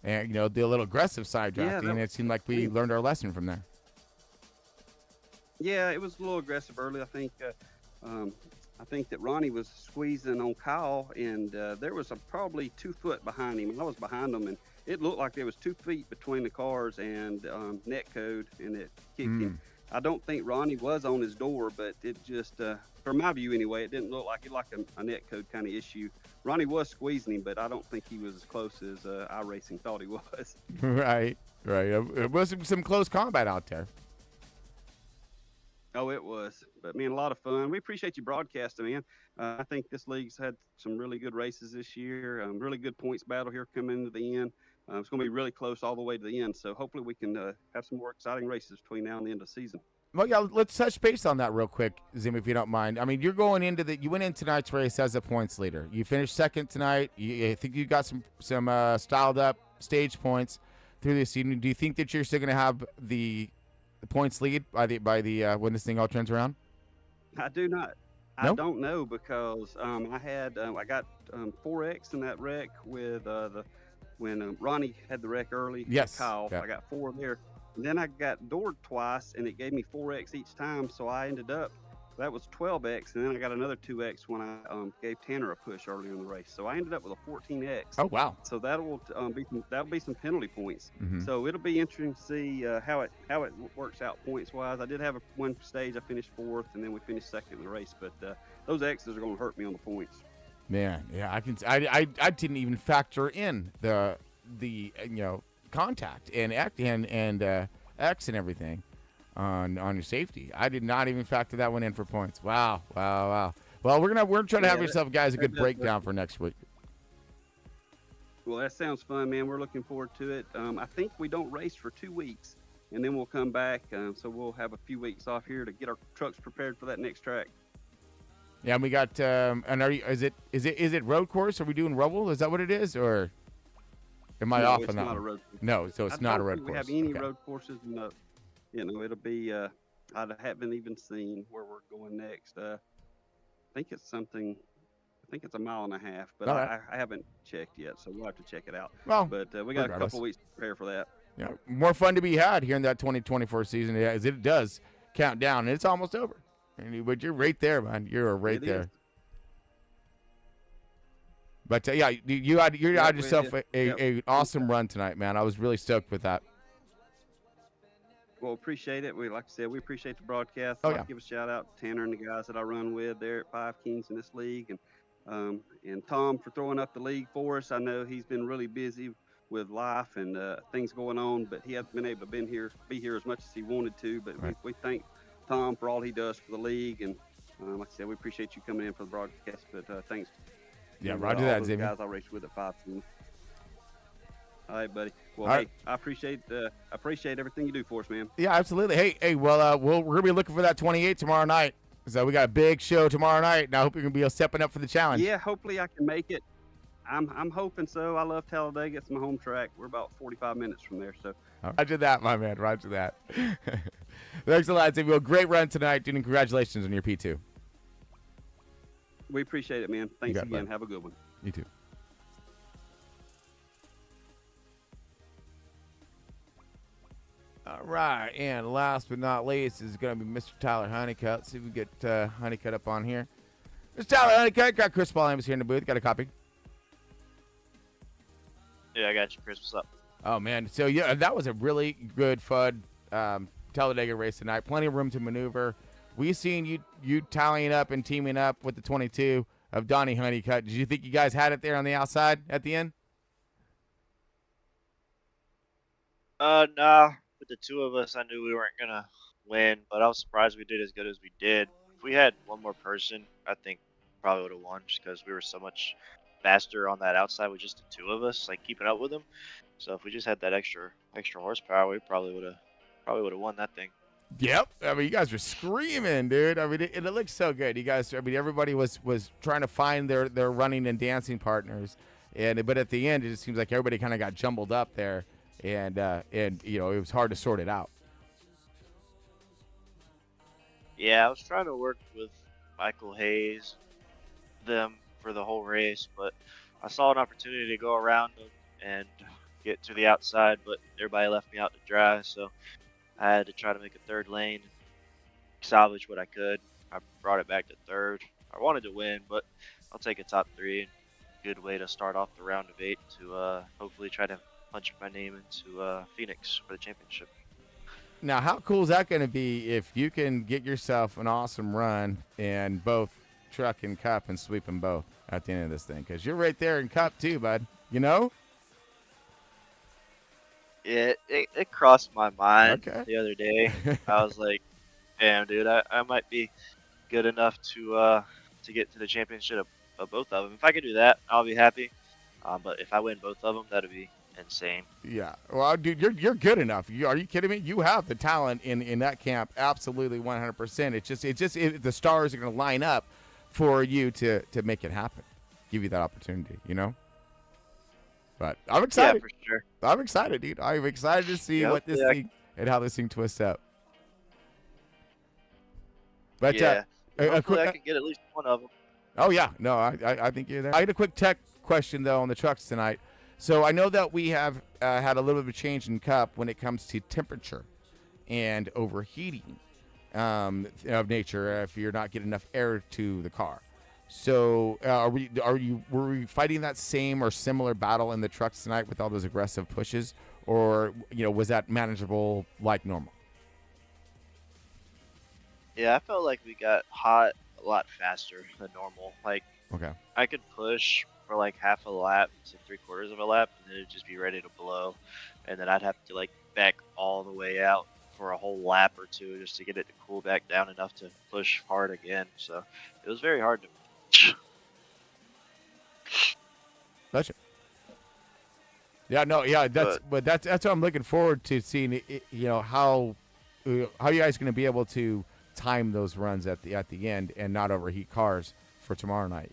and the little aggressive side drafting. And it seemed like we learned our lesson from there. Yeah, it was a little aggressive early. I think that Ronnie was squeezing on Kyle, and there was probably 2 foot behind him. I was behind him, and it looked like there was 2 feet between the cars and net code, and it kicked him. I don't think Ronnie was on his door, but it just, from my view anyway, it didn't look like it, like a net code kind of issue. Ronnie was squeezing him, but I don't think he was as close as Iracing thought he was. Right. It was some close combat out there. Oh, it was. But, man, a lot of fun. We appreciate you broadcasting, man. I think this league's had some really good races this year, really good points battle here coming into the end. It's going to be really close all the way to the end. So hopefully we can have some more exciting races between now and the end of the season. Well, yeah, let's touch base on that real quick, Zim, if you don't mind. I mean, you went in tonight's race as a points leader. You finished second tonight. I think you got some styled up stage points through this season. Do you think that you're still going to have the points lead by the when this thing all turns around? I do not. No? I don't know because I got 4X in that wreck with when Ronnie had the wreck early. Yes. Kyle. Yeah. I got 4 there. And then I got doored twice, and it gave me 4X each time. So I ended up, that was 12X, and then I got another 2X when I gave Tanner a push earlier in the race. So I ended up with a 14X. Oh wow! So that'll be some penalty points. Mhm. So it'll be interesting to see how it works out points wise. I did have one stage I finished 4th, and then we finished 2nd in the race. But those X's are going to hurt me on the points. Man, yeah, I didn't even factor in the contact and X and everything on your safety. I did not even factor that one in for points. Wow. Well, we're trying to have yourself guys a good breakdown for next week. Well, that sounds fun, man. We're looking forward to it. I think we don't race for 2 weeks, and then we'll come back. So we'll have a few weeks off here to get our trucks prepared for that next track. Yeah, and we got. And is it road course? Are we doing rubble? Is that what it is, or am I off on that? Not a one? road course. No, so it's not a road course. We have course. any Okay. road courses, and it'll be. I haven't even seen where we're going next. I think it's something. I think it's a mile and a half, but All right. I haven't checked yet, so we'll have to check it out. Well, but we got regardless. a couple weeks to prepare for that. Yeah, more fun to be had here in that 2024 season as it does count down, and it's almost over. But you're right there, man. You're right It there. is. But yeah, you had yourself Yep. a awesome run tonight, man. I was really stoked with that. Well, appreciate it. Like I said, we appreciate the broadcast. Oh, I'd like yeah. to give a shout out to Tanner and the guys that I run with there at 5 Kings in this league, and Tom for throwing up the league for us. I know he's been really busy with life and things going on, but he hasn't been able to be here as much as he wanted to. But Right. we thank Tom for all he does for the league, and like I said, we appreciate you coming in for the broadcast. But thanks. Yeah, to, roger all that, those Xavier. guys I raced with at 5 Kings. All right, buddy. Well, All hey, right. I appreciate everything you do for us, man. Yeah, absolutely. Hey, well, we're gonna be looking for that 28 tomorrow night. So we got a big show tomorrow night, and I hope you're gonna be stepping up for the challenge. Yeah, hopefully I can make it. I'm hoping so. I love Talladega. It's my home track. We're about 45 minutes from there. So Roger that, my man. Roger that. Thanks a lot, Xavier. Well, great run tonight, dude, and congratulations on your P2. we appreciate it, man. Thanks got it, again. bud. Have a good one. You too. All right, and last but not least is going to be Mr. Tyler Honeycutt. See if we get Honeycutt up on here. Mr. Tyler Honeycutt, got Chris Paul Amos here in the booth. Got a copy. Yeah, I got you, Chris. What's up? Oh, man. So, yeah, that was a really good, fun Talladega race tonight. Plenty of room to maneuver. We seen you tallying up and teaming up with the 22 of Donnie Honeycutt. Did you think you guys had it there on the outside at the end? Nah. With the two of us, I knew we weren't gonna win, but I was surprised we did as good as we did. If we had one more person, I think probably would have won, just because we were so much faster on that outside with just the two of us, like keeping up with them. So if we just had that extra horsepower, we probably would have won that thing. Yep. I mean, you guys were screaming, dude. I mean, it looked so good. You guys, I mean, everybody was trying to find their running and dancing partners, but at the end, it just seems like everybody kind of got jumbled up there, and it was hard to sort it out. Yeah, I was trying to work with Michael Hayes, them for the whole race, but I saw an opportunity to go around them and get to the outside, but everybody left me out to dry, so I had to try to make a third lane. salvage what I could. I brought it back to third. I wanted to win, but I'll take a top 3. And good way to start off the round of 8 to hopefully try to punch my name into Phoenix for the championship. Now, how cool is that going to be if you can get yourself an awesome run in both Truck and Cup and sweep them both at the end of this thing? Because you're right there in Cup too, bud. You know? Yeah, it crossed my mind Okay. the other day. I was like, damn, dude, I might be good enough to get to the championship of both of them. If I could do that, I'll be happy. But if I win both of them, that'd be insane. Yeah. Well, dude, you're good enough. Are you kidding me? You have the talent in that camp, absolutely 100%. It's just the stars are going to line up for you to make it happen, give you that opportunity. You know. But I'm excited. Yeah, for sure. I'm excited, dude. I'm excited to see what this thing and how this thing twists up. But yeah, I hopefully I can get at least one of them. Oh yeah, no, I think you're there. I had a quick tech question though on the trucks tonight. So I know that we have had a little bit of a change in Cup when it comes to temperature and overheating of nature if you're not getting enough air to the car. So were we fighting that same or similar battle in the trucks tonight with all those aggressive pushes, or was that manageable like normal? Yeah, I felt like we got hot a lot faster than normal. Like, okay, I could push for like half a lap to 3/4 of a lap, and then it'd just be ready to blow, and then I'd have to like back all the way out for a whole lap or two just to get it to cool back down enough to push hard again. So it was very hard to. Gotcha. Yeah, no, yeah, that's what I'm looking forward to seeing. How you guys going to be able to time those runs at the end and not overheat cars for tomorrow night.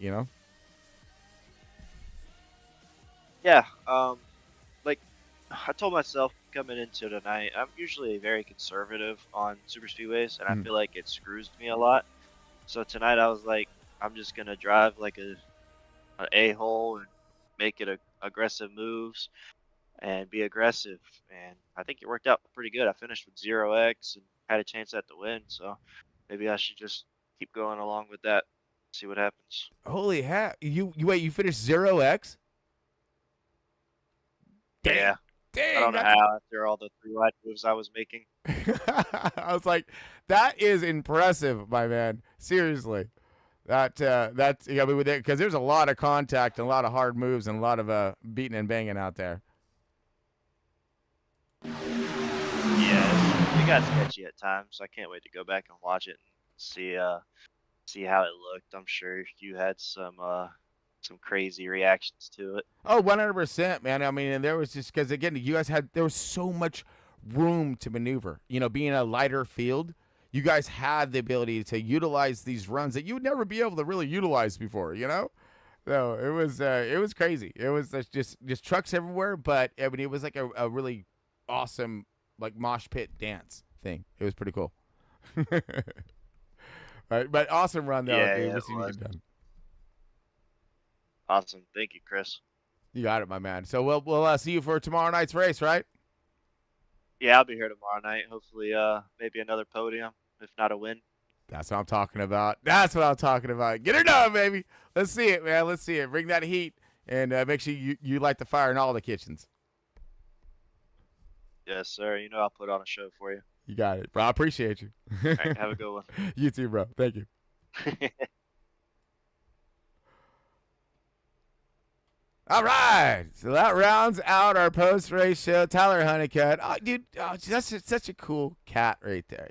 Yeah, like I told myself coming into tonight, I'm usually very conservative on super speedways, and I feel like it screws me a lot. So tonight I was like, I'm just gonna drive like an a-hole and make it aggressive moves and be aggressive, and I think it worked out pretty good. I finished with 0x and had a chance at the win, so maybe I should just keep going along with that, see what happens. Holy heck! You finished 0x? Yeah. Dang, I don't know how after all the 3 wide moves I was making. I was like, that is impressive, my man. Seriously. That's because there's a lot of contact and a lot of hard moves and a lot of beating and banging out there. Yeah, it got sketchy at times. I can't wait to go back and watch it and see how it looked. I'm sure you had some crazy reactions to it. Oh, 100%, man. I mean, and there was just because again, there was so much room to maneuver. Being a lighter field, you guys had the ability to utilize these runs that you would never be able to really utilize before. So it was crazy. It was just trucks everywhere, but I mean, it was like a really awesome like mosh pit dance thing. It was pretty cool. Right, but awesome run though. Yeah, dude. yeah, We'll it see what was. you've done. Awesome. Thank you, Chris. You got it, my man. So we'll see you for tomorrow night's race, right? Yeah, I'll be here tomorrow night. Hopefully, maybe another podium, if not a win. That's what I'm talking about. That's what I'm talking about. Get her done, baby. Let's see it, man. Let's see it. Bring that heat and make sure you light the fire in all the kitchens. Yes, sir. I'll put on a show for you. You got it, bro. I appreciate you. All right, have a good one. You too, bro. Thank you. All right, so that rounds out our post-race show. Tyler Honeycutt, dude, that's such a cool cat right there.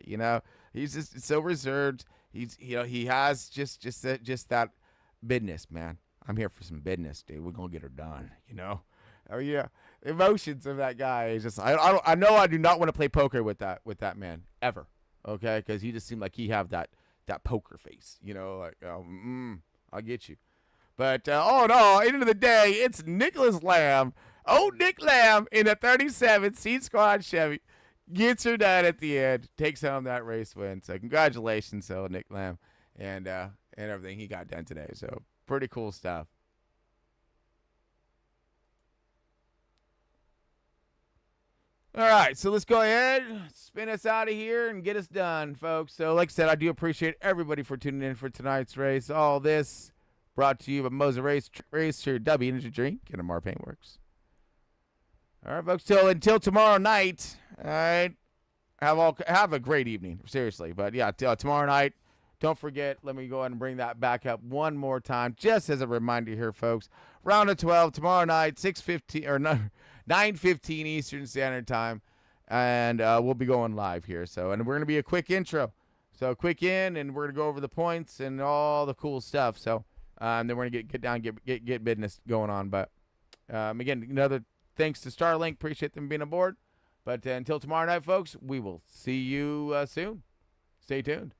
He's just so reserved. He has just that business, man. I'm here for some business, dude. We're gonna get her done. Oh yeah, emotions of that guy is just. I know I do not want to play poker with that man ever. Okay, because he just seemed like he have that poker face. I'll get you. But, no, end of the day, it's Nicholas Lamb. Nick Lamb in a 37 Seed Squad Chevy. Gets her done at the end. Takes home that race win. So, congratulations, Nick Lamb, and everything he got done today. So, pretty cool stuff. All right, so let's go ahead, spin us out of here, and get us done, folks. So, like I said, I do appreciate everybody for tuning in for tonight's race. All this brought to you by Moser Racer, W Energy Drink, and Amar Paintworks. All right, folks. So until tomorrow night, all right, have a great evening, seriously. But yeah, tomorrow night, don't forget. Let me go ahead and bring that back up one more time, just as a reminder here, folks. Round of 12 tomorrow night, 6:15 or 9:15 Eastern Standard Time, and we'll be going live here. So, and we're gonna be a quick intro, so quick in, and we're gonna go over the points and all the cool stuff. So, and then we're gonna get down, get business going on. But again, another thanks to Starlink. Appreciate them being aboard. But until tomorrow night, folks, we will see you soon. Stay tuned.